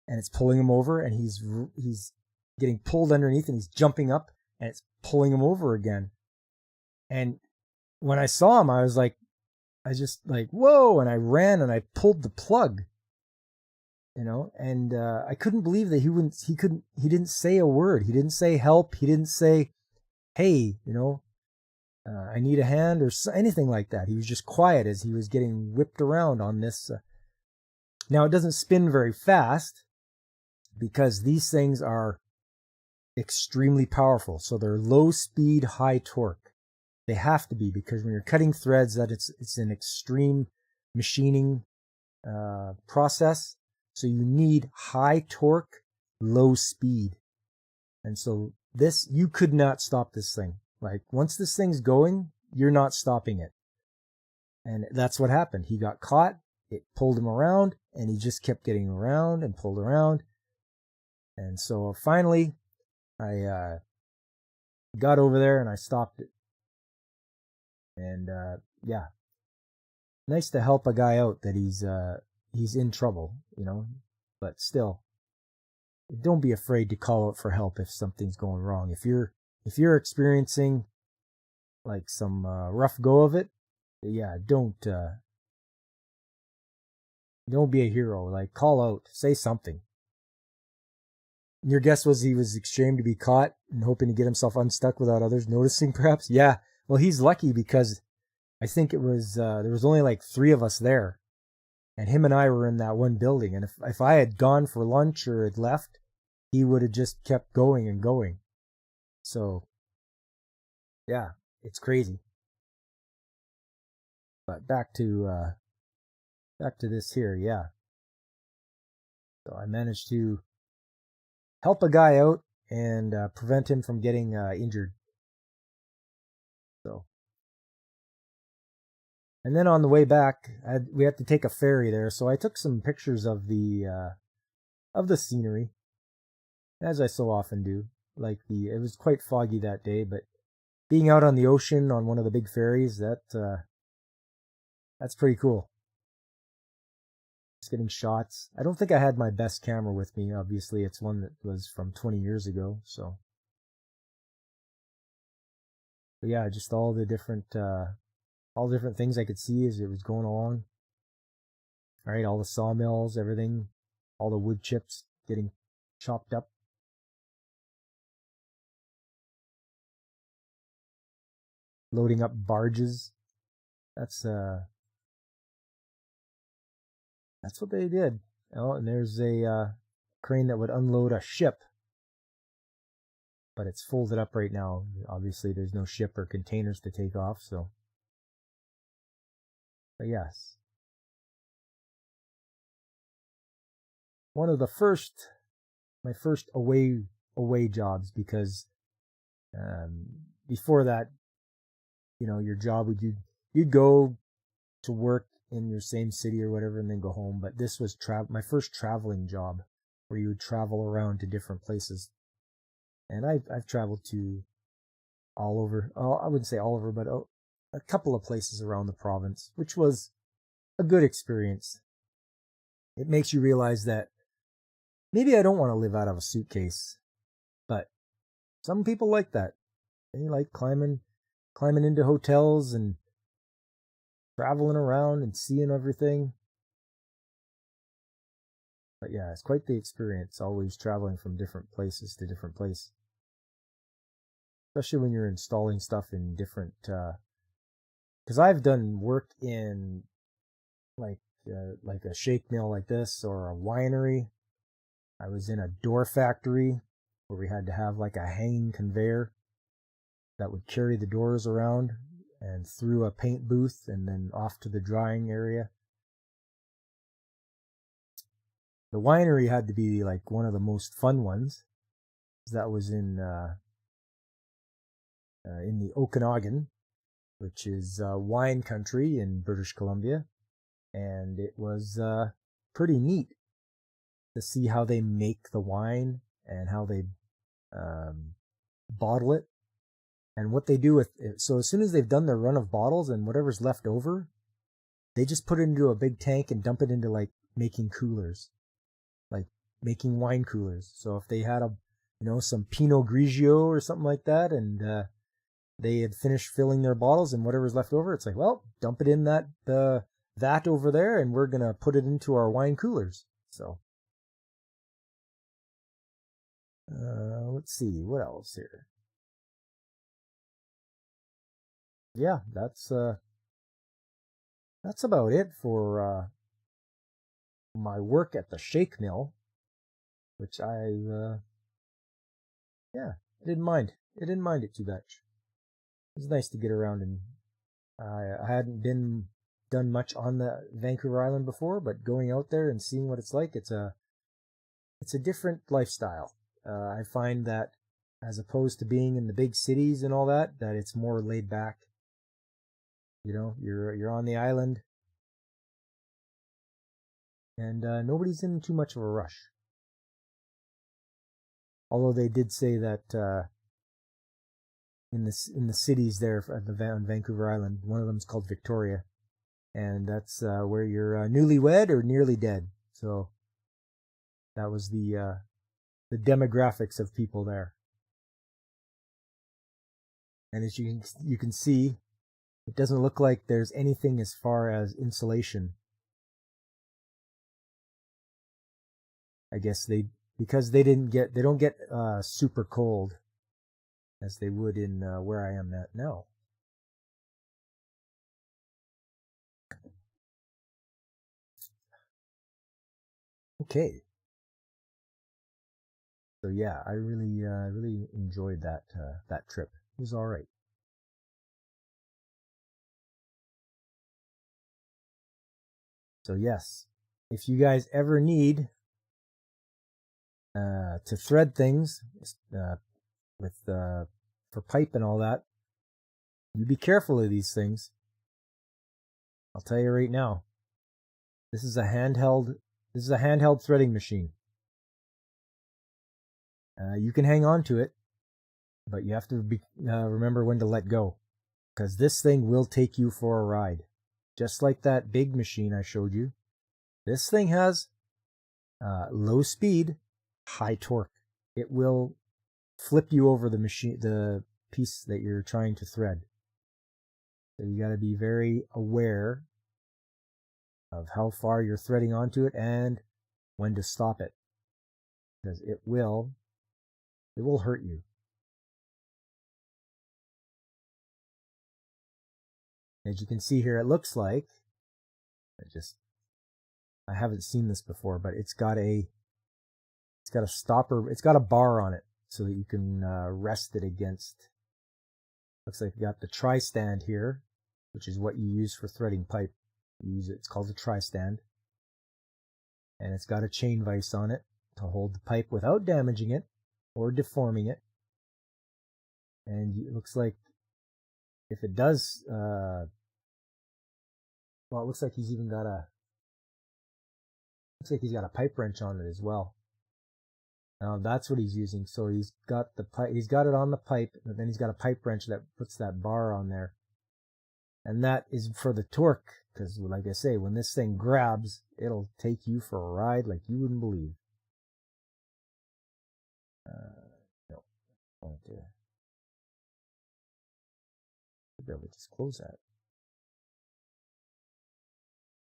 A: and it's pulling him over, and he's getting pulled underneath, and he's jumping up, and it's pulling him over again. And when I saw him, I was just like, whoa, and I ran and I pulled the plug, you know, and I couldn't believe that he didn't say a word. He didn't say help. He didn't say, hey, you know, I need a hand, or anything like that. He was just quiet as he was getting whipped around on this. Now, it doesn't spin very fast because these things are extremely powerful. So they're low speed, high torque. They have to be, because when you're cutting threads, that it's an extreme machining process. So you need high torque, low speed. And so you could not stop this thing. Like, once this thing's going, you're not stopping it. And that's what happened. He got caught, it pulled him around, and he just kept getting around and pulled around. And so finally, I got over there and I stopped it. And yeah, nice to help a guy out that he's in trouble, you know. But still, don't be afraid to call out for help if something's going wrong. If you're experiencing like some rough go of it, yeah, don't be a hero. Like, call out, say something. Your guess was he was ashamed to be caught and hoping to get himself unstuck without others noticing, perhaps? Yeah. Well, he's lucky because I think it was there was only like 3 of us there, and him and I were in that one building. And if I had gone for lunch or had left, he would have just kept going and going. So yeah, it's crazy. But back to this here, yeah. So I managed to help a guy out and prevent him from getting injured. So, and then on the way back, we had to take a ferry there. So I took some pictures of the scenery, as I so often do. Like it was quite foggy that day, but being out on the ocean on one of the big ferries, that's pretty cool. Just getting shots. I don't think I had my best camera with me. Obviously, it's one that was from 20 years ago. So, but yeah, just all the different things I could see as it was going along. All right, all the sawmills, everything, all the wood chips getting chopped up. Loading up barges. That's what they did. Oh, and there's a crane that would unload a ship, but it's folded up right now. Obviously, there's no ship or containers to take off, so. But yes, one of my first away jobs, because before that, you know, your job would you'd go to work in your same city or whatever and then go home. But this was my first traveling job, where you would travel around to different places. And I've traveled to all over. Oh, I wouldn't say all over, but a couple of places around the province, which was a good experience. It makes you realize that maybe I don't want to live out of a suitcase, but some people like that. They like climbing into hotels and traveling around and seeing everything. But yeah, it's quite the experience, always traveling from different places to different place. Especially when you're installing stuff in different, because I've done work in like a shake mill like this, or a winery. I was in a door factory where we had to have like a hanging conveyor that would carry the doors around and through a paint booth and then off to the drying area. The winery had to be like one of the most fun ones. That was in the Okanagan, which is wine country in British Columbia, and it was pretty neat to see how they make the wine and how they bottle it and what they do with it. So as soon as they've done their run of bottles and whatever's left over, they just put it into a big tank and dump it into like making coolers, like making wine coolers. So if they had some Pinot Grigio or something like that, and they had finished filling their bottles and whatever's left over, it's like, well, dump it in that over there, and we're gonna put it into our wine coolers. So let's see what else here. yeah, that's about it for my work at the shake mill, which yeah, I didn't mind. I didn't mind it too much. It was nice to get around, and I hadn't been done much on the Vancouver Island before, but going out there and seeing what it's like, it's a different lifestyle. I find that as opposed to being in the big cities and all that, that it's more laid back. You know, you're on the island, and nobody's in too much of a rush. Although they did say that in the cities there at on Vancouver Island, one of them is called Victoria, and that's where you're newlywed or nearly dead. So that was the demographics of people there. And as you can see, it doesn't look like there's anything as far as insulation. I guess because they don't get super cold as they would in where I am at now. Okay. So yeah, I really enjoyed that trip. It was all right. So yes, if you guys ever need to thread things with for pipe and all that, you be careful of these things. I'll tell you right now. This is a handheld threading machine. You can hang on to it, but you have to remember when to let go, because this thing will take you for a ride. Just like that big machine I showed you, this thing has low speed, high torque. It will flip you over the piece that you're trying to thread. So you got to be very aware of how far you're threading onto it and when to stop it, because it will hurt you. As you can see here, it looks like I haven't seen this before, but it's got a stopper. It's got a bar on it so that you can rest it against. Looks like you got the tri-stand here, which is what you use for threading pipe. You use it. It's called a tri-stand, and it's got a chain vise on it to hold the pipe without damaging it or deforming it. And it looks like if it does, well, it looks like he's even got a pipe wrench on it as well. That's what he's using. So he's got it on the pipe, and then he's got a pipe wrench that puts that bar on there. And that is for the torque, because like I say, when this thing grabs, it'll take you for a ride like you wouldn't believe. No, I want to be able to just close that.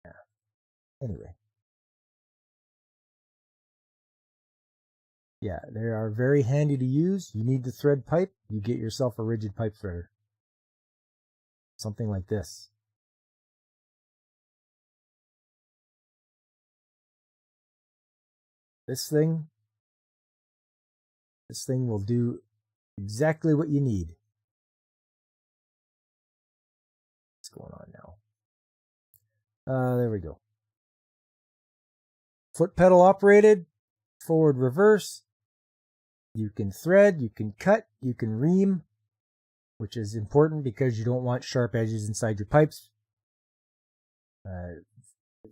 A: Yeah. Anyway. Yeah, they are very handy to use. You need to thread pipe, you get yourself a rigid pipe threader. Something like this. This thing will do exactly what you need. What's going on now? There we go. Foot pedal operated, forward reverse. You can thread, you can cut, you can ream, which is important because you don't want sharp edges inside your pipes.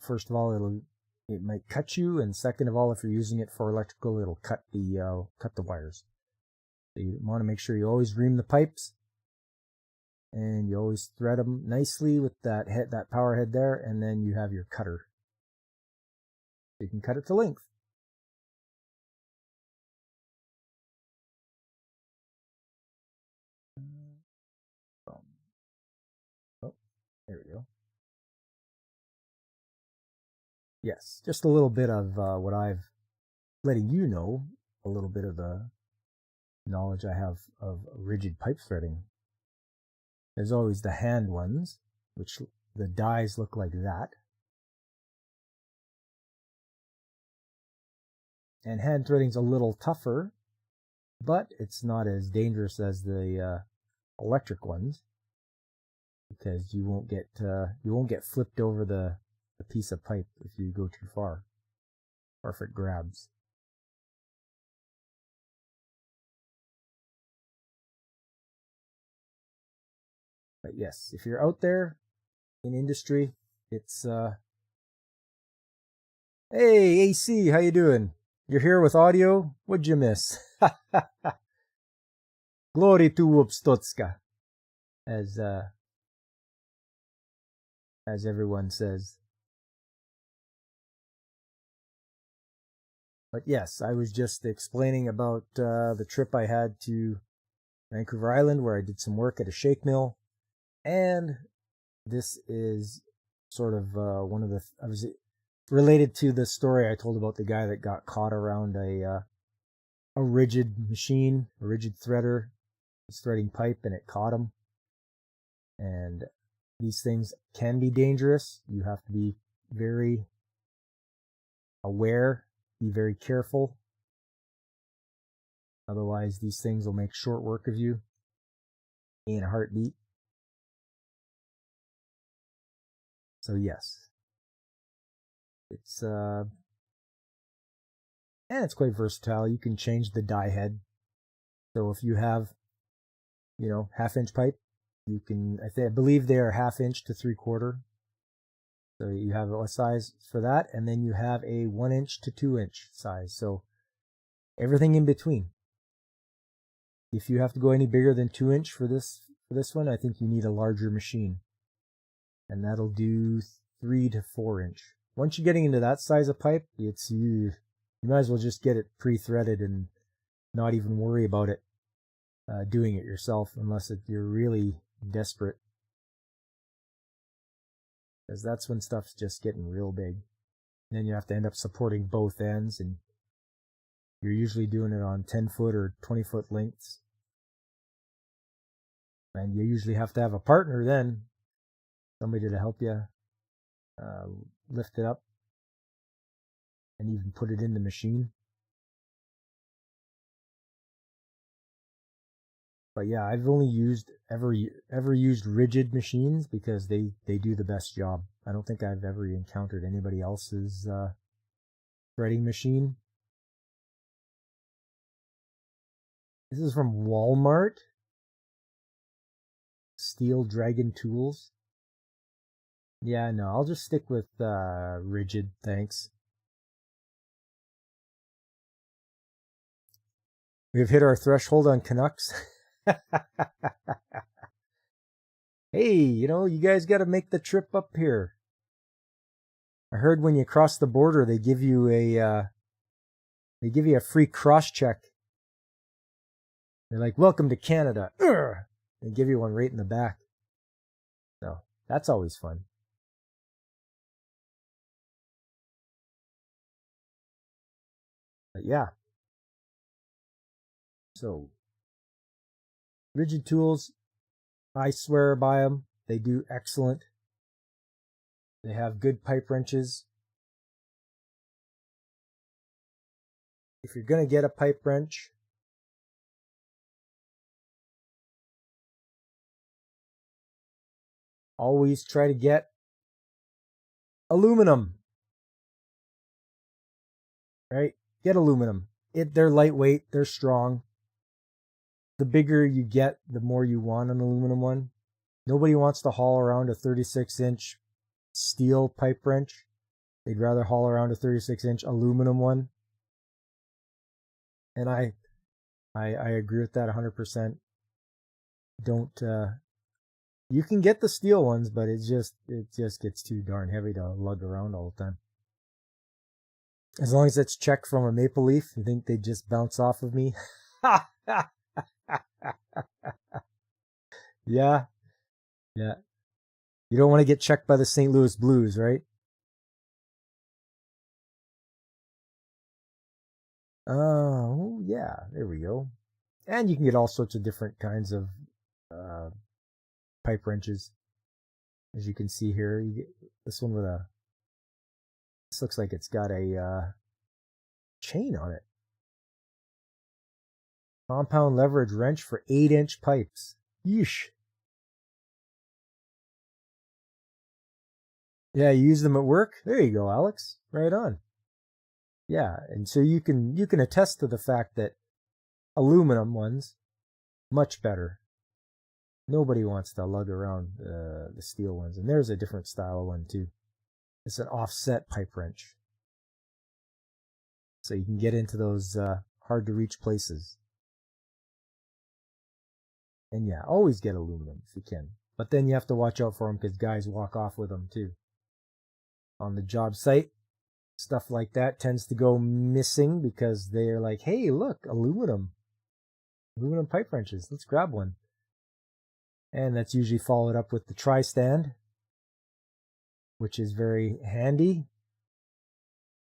A: First of all, it might cut you, and second of all, if you're using it for electrical, it'll cut the wires. So you want to make sure you always ream the pipes, and you always thread them nicely with that power head there, and then you have your cutter. You can cut it to length. Oh, there we go. Yes, just a little bit of what I've letting you know, a little bit of the knowledge I have of rigid pipe threading. There's always the hand ones, which the dies look like that. And hand threading's a little tougher, but it's not as dangerous as the electric ones, because you won't get flipped over the piece of pipe if you go too far, or if it grabs. But yes, if you're out there in industry, it's hey AC, how you doing? You're here with audio? What'd you miss? Glory to Wupstotska, as everyone says. But yes, I was just explaining about the trip I had to Vancouver Island, where I did some work at a shake mill, and this is sort of one of the I was related to the story I told about the guy that got caught around a rigid machine, a rigid threader. He's threading pipe and it caught him. And these things can be dangerous. You have to be very aware, be very careful. Otherwise, these things will make short work of you in a heartbeat. So yes, it's and it's quite versatile. You can change the die head. So if you have, half-inch pipe, you can, I believe they are 1/2 inch to 3/4. So you have a size for that, and then you have a 1 inch to 2 inch size. So everything in between. If you have to go any bigger than 2 inch for this one, I think you need a larger machine, and that'll do 3 to 4 inch. Once you're getting into that size of pipe, it's you might as well just get it pre-threaded and not even worry about it doing it yourself, unless you're really desperate, because that's when stuff's just getting real big. And then you have to end up supporting both ends, and you're usually doing it on 10-foot or 20-foot lengths. And you usually have to have a partner then, somebody to help you lift it up and even put it in the machine. But yeah, I've only ever used rigid machines because they do the best job. I don't think I've ever encountered anybody else's threading machine. This is from Walmart. Steel Dragon Tools. Yeah, no, I'll just stick with rigid, thanks. We've hit our threshold on Canucks. Hey, you guys got to make the trip up here. I heard when you cross the border, they give you a free cross check. They're like, "Welcome to Canada." They give you one right in the back. So that's always fun. But yeah. So rigid tools, I swear by them. They do excellent. They have good pipe wrenches. If you're going to get a pipe wrench, always try to get aluminum. Right? Get aluminum. They're lightweight, they're strong. The bigger you get, the more you want an aluminum one. Nobody wants to haul around a 36-inch steel pipe wrench. They'd rather haul around a 36-inch aluminum one. And I agree with that 100%. Don't you can get the steel ones, but it just gets too darn heavy to lug around all the time. As long as it's checked from a Maple Leaf, you think they'd just bounce off of me? Yeah. Yeah. You don't want to get checked by the St. Louis Blues, right? Oh, yeah. There we go. And you can get all sorts of different kinds of pipe pipe wrenches. As you can see here, you get this one with a, this looks like it's got a chain on it. Compound leverage wrench for 8-inch pipes. Yeesh. Yeah, you use them at work? There you go, Alex. Right on. Yeah, and so you can attest to the fact that aluminum ones, much better. Nobody wants to lug around the steel ones. And there's a different style one too. It's an offset pipe wrench. So you can get into those hard to reach places. And yeah, always get aluminum if you can. But then you have to watch out for them because guys walk off with them too. On the job site, stuff like that tends to go missing because they're like, hey, look, aluminum pipe wrenches. Let's grab one. And that's usually followed up with the tri-stand, which is very handy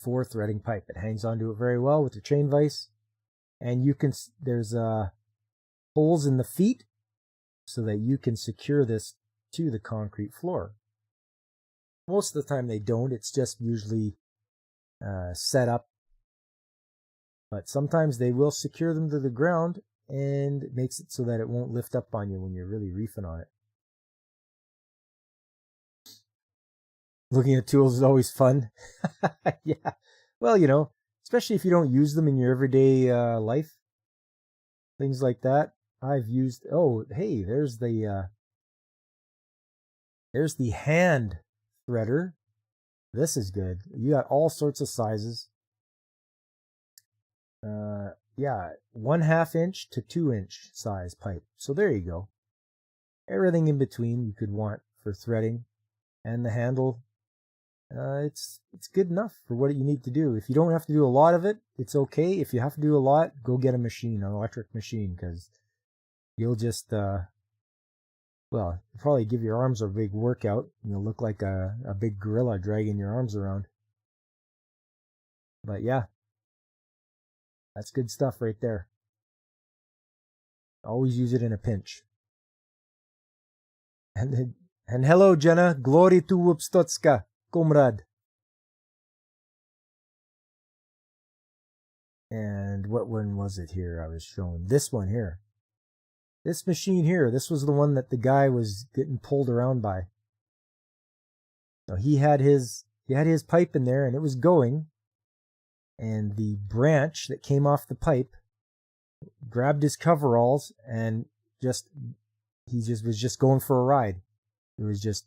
A: for threading pipe. It hangs onto it very well with your chain vise. And you can, there's holes in the feet so that you can secure this to the concrete floor. Most of the time they don't. It's just usually set up. But sometimes they will secure them to the ground, and it makes it so that it won't lift up on you when you're really reefing on it. Looking at tools is always fun. Yeah. Well, you know, especially if you don't use them in your everyday life. Things like that. I've used, oh, hey, there's the hand threader. This is good. You got all sorts of sizes. Yeah, 1/2 inch to 2-inch size pipe. So there you go. Everything in between you could want for threading, and the handle. It's good enough for what you need to do. If you don't have to do a lot of it, it's okay. If you have to do a lot, go get a machine, an electric machine, because you'll just well, you'll probably give your arms a big workout. You'll look like a big gorilla dragging your arms around. But yeah, that's good stuff right there. Always use it in a pinch. And hello, Jenna. Glory to Wupstotska, comrade. And what one was it here I was showing? This one here. This machine here, this was the one that the guy was getting pulled around by. Now he had his pipe in there and it was going, and the branch that came off the pipe grabbed his coveralls and he was just going for a ride. It was just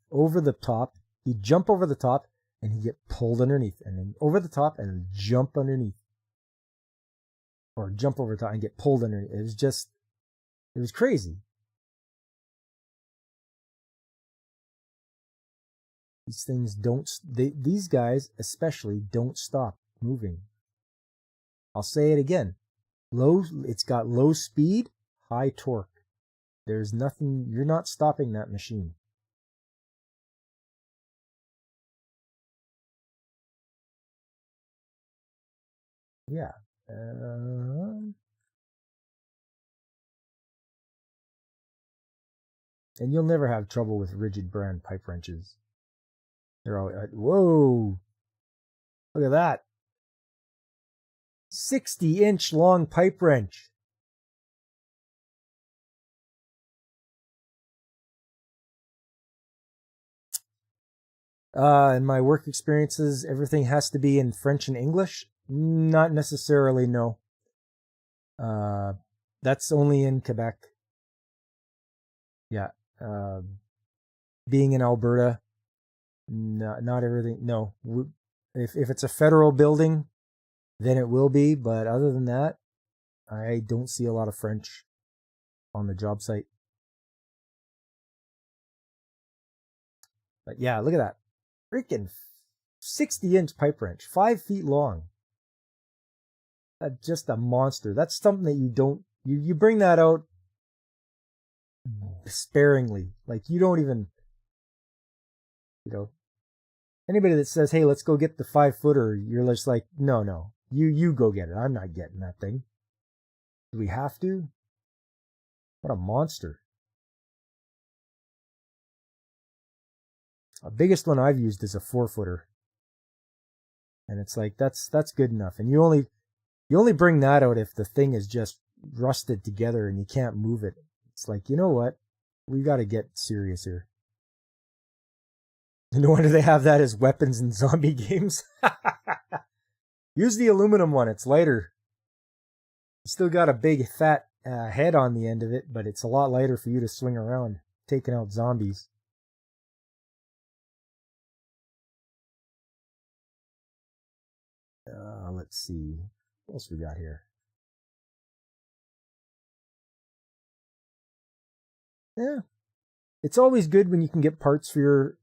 A: over the top. He'd jump over the top and he'd get pulled underneath, and then over the top and then jump underneath. Or jump over the top and get pulled underneath. It was crazy. These things these guys especially don't stop moving. I'll say it again. It's got low speed, high torque. There's nothing, you're not stopping that machine. Yeah. And you'll never have trouble with rigid brand pipe wrenches. They're all, whoa! Look at that. 60-inch long pipe wrench. In my work experiences, everything has to be in French and English. Not necessarily, no. That's only in Quebec. Yeah. Being in Alberta, not everything. No, if it's a federal building, then it will be. But other than that, I don't see a lot of French on the job site. But yeah, look at that. Freaking 60-inch pipe wrench, 5 feet long. That's just a monster. That's something that you bring that out sparingly. Like, you don't even, anybody that says, hey, let's go get the 5-footer, you're just like, no, you go get it. I'm not getting that thing. Do we have to? What a monster. The biggest one I've used is a 4-footer. And it's like, that's good enough. And you only bring that out if the thing is just rusted together and you can't move it. It's like, you know what? We got to get serious here. No wonder they have that as weapons in zombie games. Use the aluminum one. It's lighter. It's still got a big fat head on the end of it, but it's a lot lighter for you to swing around, taking out zombies. Let's see. What else we got here? Yeah. It's always good when you can get parts for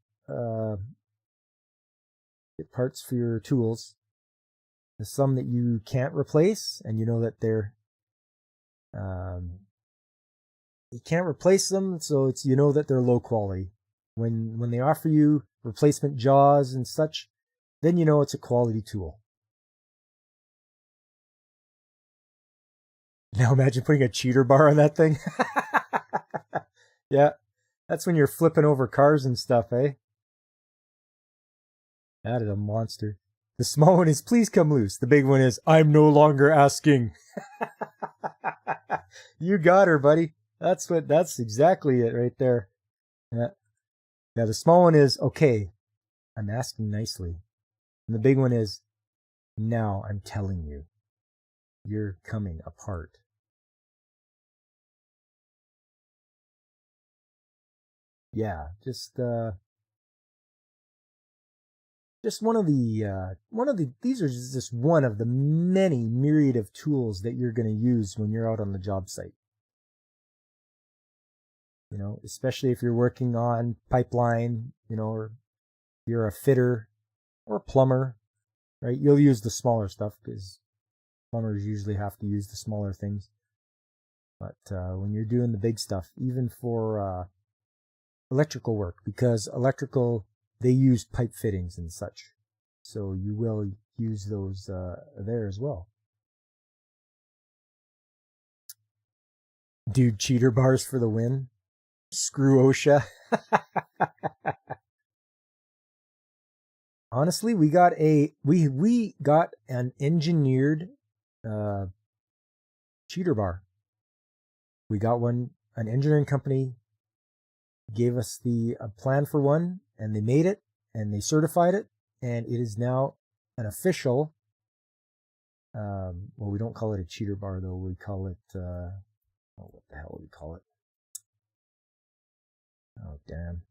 A: your tools. There's some that you can't replace, and you know that you can't replace them, so you know that they're low quality. When they offer you replacement jaws and such, then you know it's a quality tool. Now imagine putting a cheater bar on that thing. Yeah, that's when you're flipping over cars and stuff, eh? That is a monster. The small one is, please come loose. The big one is, I'm no longer asking. You got her, buddy. That's exactly it right there. Yeah. Yeah, the small one is, okay, I'm asking nicely. And the big one is, now I'm telling you, you're coming apart. Yeah, just one of the these are just one of the many myriad of tools that you're going to use when you're out on the job site. You know, especially if you're working on pipeline, you know, or you're a fitter or a plumber, right? You'll use the smaller stuff because plumbers usually have to use the smaller things. But when you're doing the big stuff, even for electrical work, because electrical, they use pipe fittings and such. So you will use those there as well. Dude, cheater bars for the win. Screw OSHA. Honestly, we got an engineered cheater bar. We got one. An engineering company gave us a plan for one, and they made it, and they certified it, and it is now an official. Well, we don't call it a cheater bar though. We call it what the hell do we call it? Oh damn.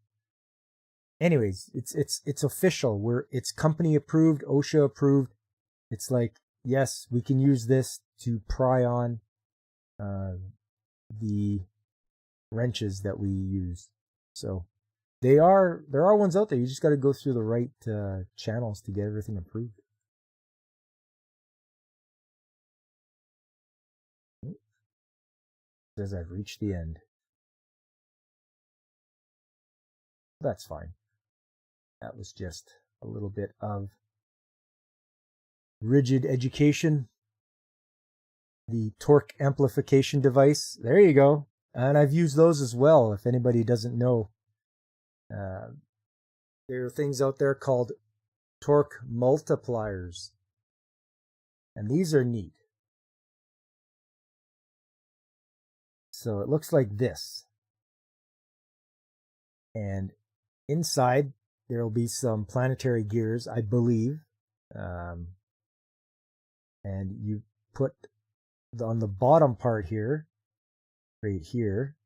A: Anyways, it's official. It's company approved, OSHA approved. It's like, yes, we can use this to pry on the wrenches that we use. So there are ones out there. You just got to go through the right channels to get everything approved. Says I've reached the end. That's fine. That was just a little bit of rigid education. The torque amplification device. There you go. And I've used those as well, if anybody doesn't know. There are things out there called torque multipliers. And these are neat. So it looks like this. And inside, there will be some planetary gears, I believe. And you put on the bottom part here, right here,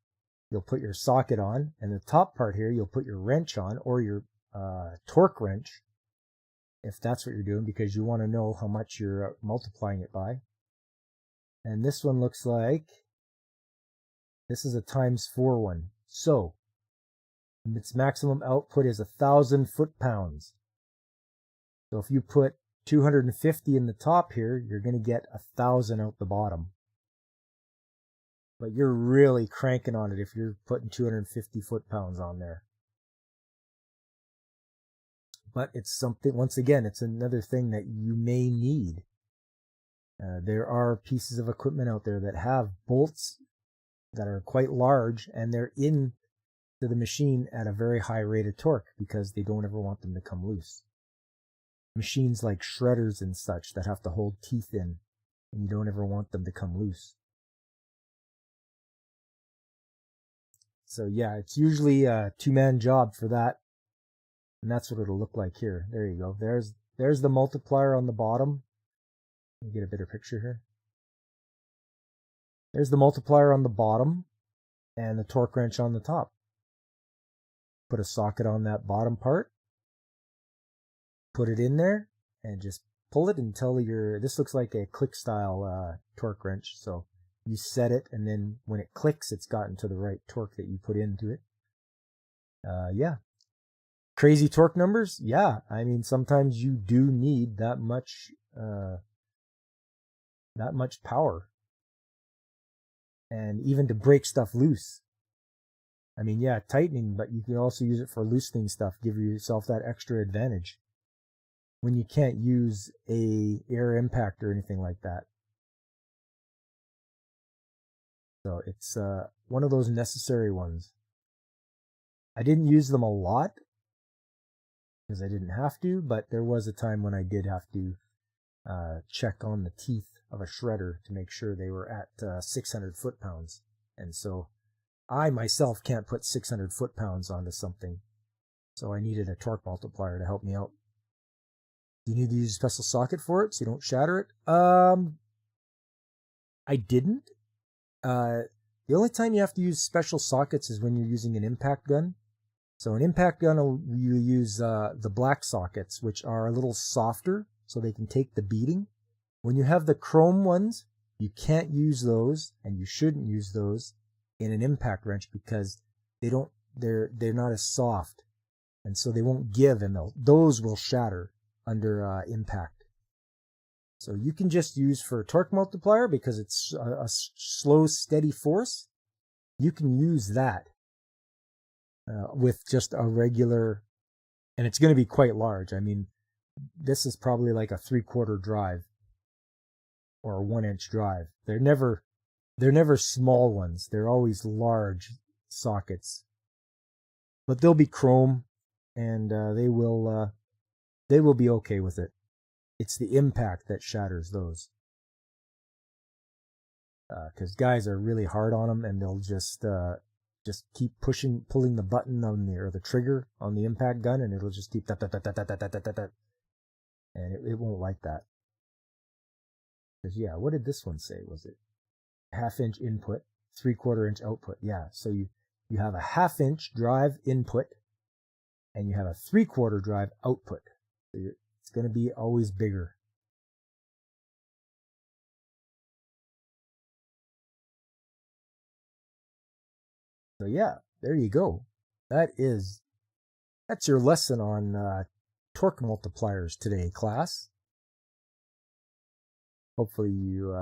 A: you'll put your socket on, and the top part here, you'll put your wrench on, or your torque wrench, if that's what you're doing, because you want to know how much you're multiplying it by. And this one looks like, this is a ×4 one. So, its maximum output is 1,000 foot-pounds. So if you put 250 in the top here, you're going to get 1,000 out the bottom. But you're really cranking on it if you're putting 250 foot-pounds on there. But it's something, once again, it's another thing that you may need. There are pieces of equipment out there that have bolts that are quite large, and they're in to the machine at a very high rate of torque because they don't ever want them to come loose. Machines like shredders and such that have to hold teeth in, and you don't ever want them to come loose. So yeah, it's usually a two-man job for that. And that's what it'll look like here. There you go. There's the multiplier on the bottom. Let me get a better picture here. There's the multiplier on the bottom and the torque wrench on the top. Put a socket on that bottom part. Put it in there and just pull it until this looks like a click style torque wrench. So you set it, and then when it clicks, it's gotten to the right torque that you put into it. Yeah. Crazy torque numbers? Yeah. I mean, sometimes you do need that much power. And even to break stuff loose. I mean, yeah, tightening, but you can also use it for loosening stuff. Give yourself that extra advantage when you can't use a air impact or anything like that. So it's one of those necessary ones. I didn't use them a lot because I didn't have to, but there was a time when I did have to check on the teeth of a shredder to make sure they were at 600 foot-pounds. And so I myself can't put 600 foot-pounds onto something. So I needed a torque multiplier to help me out. You need to use a special socket for it so you don't shatter it. I didn't. The only time you have to use special sockets is when you're using an impact gun. So an impact gun, you use the black sockets, which are a little softer, so they can take the beating. When you have the chrome ones, you can't use those, and you shouldn't use those in an impact wrench because they're not as soft, and so they won't give, and those will shatter under impact. So you can just use for a torque multiplier because it's a slow, steady force. You can use that with just a regular, and it's going to be quite large. I mean, this is probably like a 3/4 drive or a 1-inch drive. They're never small ones. They're always large sockets, but they'll be chrome, and they will be okay with it. It's the impact that shatters those. Because guys are really hard on them, and they'll just keep pulling the button or the trigger on the impact gun, and it'll just keep that, and it won't like that. Because yeah, what did this one say? Was it 1/2 inch input, 3/4 inch output? Yeah, so you have a 1/2 inch drive input, and you have a 3/4 drive output. So it's going to be always bigger. So yeah, there you go. That's your lesson on torque multipliers today, class. Hopefully you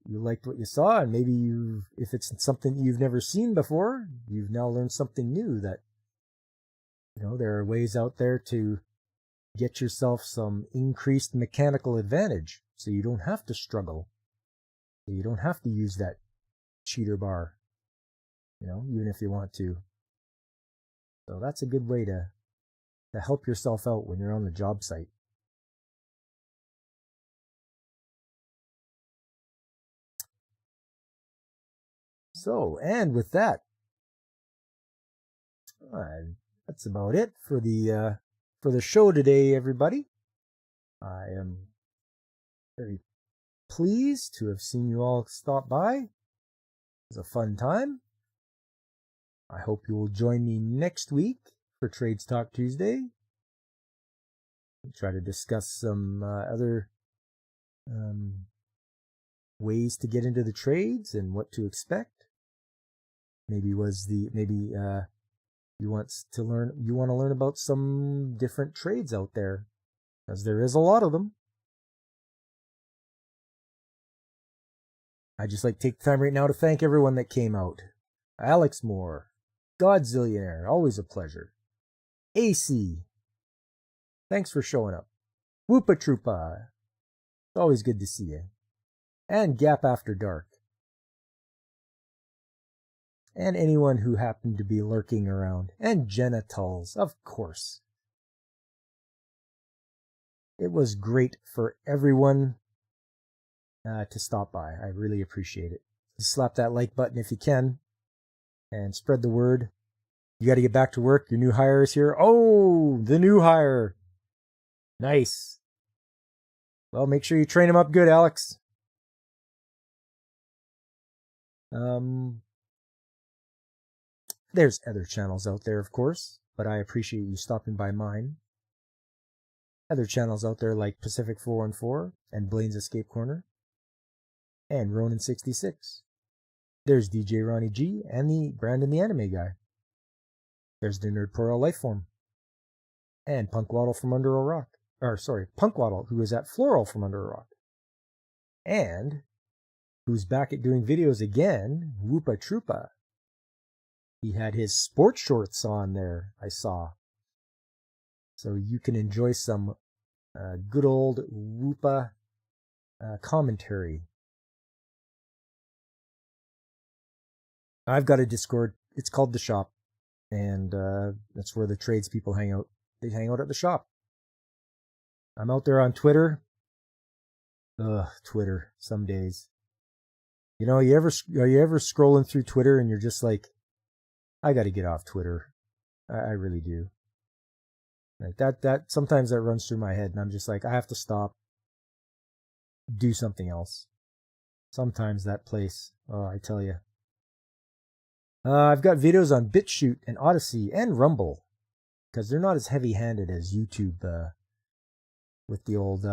A: liked what you saw, and maybe if it's something you've never seen before, you've now learned something new that, there are ways out there to get yourself some increased mechanical advantage so you don't have to struggle. So you don't have to use that cheater bar, even if you want to. So that's a good way to help yourself out when you're on the job site. So, and with that, that's about it for the show today, everybody. I am very pleased to have seen you all stop by. It was a fun time. I hope you will join me next week for Trades Talk Tuesday. We'll try to discuss some other ways to get into the trades and what to expect. Maybe you want to learn about some different trades out there, because there is a lot of them. I'd just like to take the time right now to thank everyone that came out. Alex Moore, Godzillionaire, always a pleasure. AC, thanks for showing up. Whoopa Troopa, always good to see you. And Gap After Dark. and anyone who happened to be lurking around, and genitals, of course. It was great for everyone to stop by. I really appreciate it. Just slap that like button if you can, and spread the word. You got to get back to work. Your new hire is here. Oh, the new hire. Nice. Well, make sure you train him up good, Alex. There's other channels out there, of course, but I appreciate you stopping by mine. Other channels out there like Pacific 414 and Blaine's Escape Corner and Ronin66. There's DJ Ronnie G and the Brandon the Anime Guy. There's the Nerd Pearl Lifeform and Punkwaddle from Under a Rock. Punkwaddle, who is at Floral from Under a Rock. And who's back at doing videos again, Whoopa Troopa. He had his sports shorts on there, I saw. So you can enjoy some good old Whoopa commentary. I've got a Discord. It's called The Shop. And that's where the tradespeople hang out. They hang out at the shop. I'm out there on Twitter. Twitter, some days. You know, are you ever scrolling through Twitter and you're just like, I got to get off Twitter. I really do. Like that sometimes that runs through my head and I'm just like, I have to stop. Do something else. Sometimes that place, I tell you. I've got videos on BitChute and Odyssey and Rumble because they're not as heavy-handed as YouTube with the old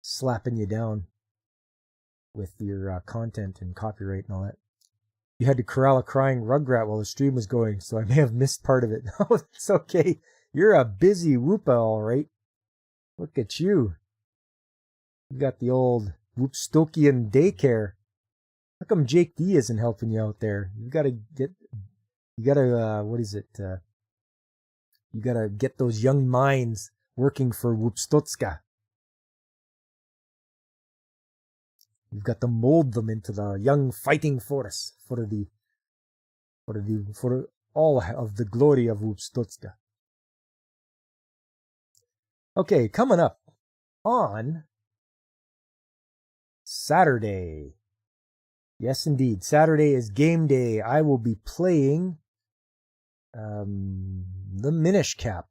A: slapping you down with your content and copyright and all that. You had to corral a crying rugrat while the stream was going, so I may have missed part of it. Oh, it's okay. You're a busy Whoopa, all right. Look at you. You got the old Whoopstokian daycare. How come Jake D isn't helping you out there? You gotta get those young minds working for Whoopstotska. You've got to mold them into the young fighting force for all of the glory of Whoopstotska. Okay, coming up on Saturday. Yes, indeed. Saturday is game day. I will be playing the Minish Cap.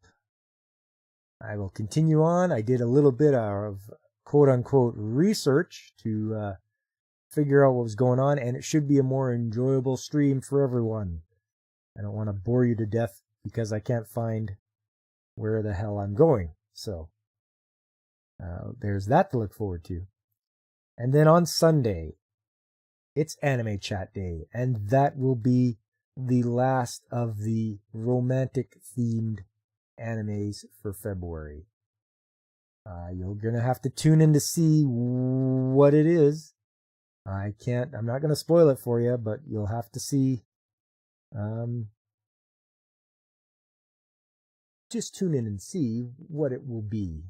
A: I will continue on. I did a little bit of quote-unquote research to figure out what was going on, and it should be a more enjoyable stream for everyone. I don't want to bore you to death because I can't find where the hell I'm going. So there's that to look forward to. And then on Sunday, it's Anime Chat Day, and that will be the last of the romantic-themed animes for February. You're going to have to tune in to see what it is. I'm not going to spoil it for you, but you'll have to see. Just tune in and see what it will be.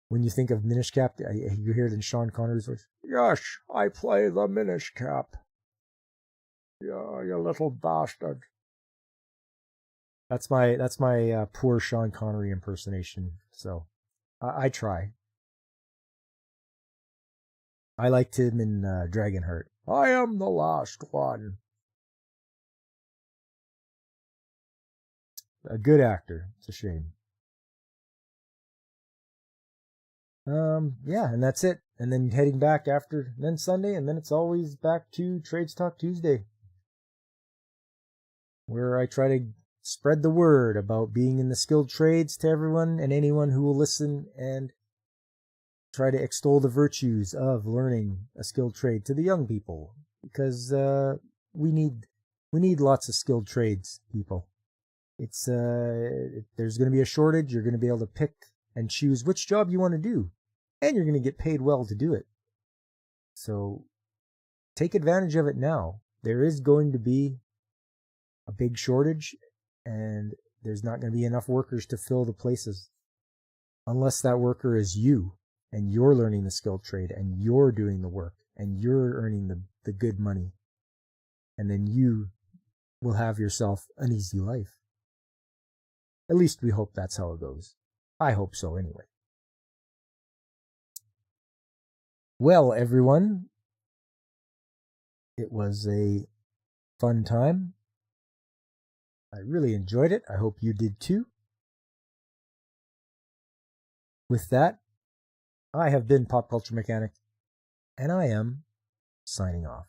A: When you think of Minish Cap, you hear it in Sean Connery's voice. Yes, I play the Minish Cap. Yeah, you little bastard. That's my poor Sean Connery impersonation. So I try. I liked him in Dragonheart. I am the last one. A good actor. It's a shame. Yeah, and that's it. And then heading back then Sunday, and then it's always back to Trades Talk Tuesday, where I try to spread the word about being in the skilled trades to everyone and anyone who will listen, and try to extol the virtues of learning a skilled trade to the young people, because we need lots of skilled trades people. It's there's going to be a shortage. You're going to be able to pick and choose which job you want to do, and you're going to get paid well to do it. So take advantage of it now. There is going to be a big shortage, and there's not going to be enough workers to fill the places unless that worker is you, and you're learning the skilled trade, and you're doing the work, and you're earning the good money. and then you will have yourself an easy life. At least we hope that's how it goes. I hope so anyway. Well, everyone, it was a fun time. I really enjoyed it. I hope you did too. With that, I have been Pop Culture Mechanic, and I am signing off.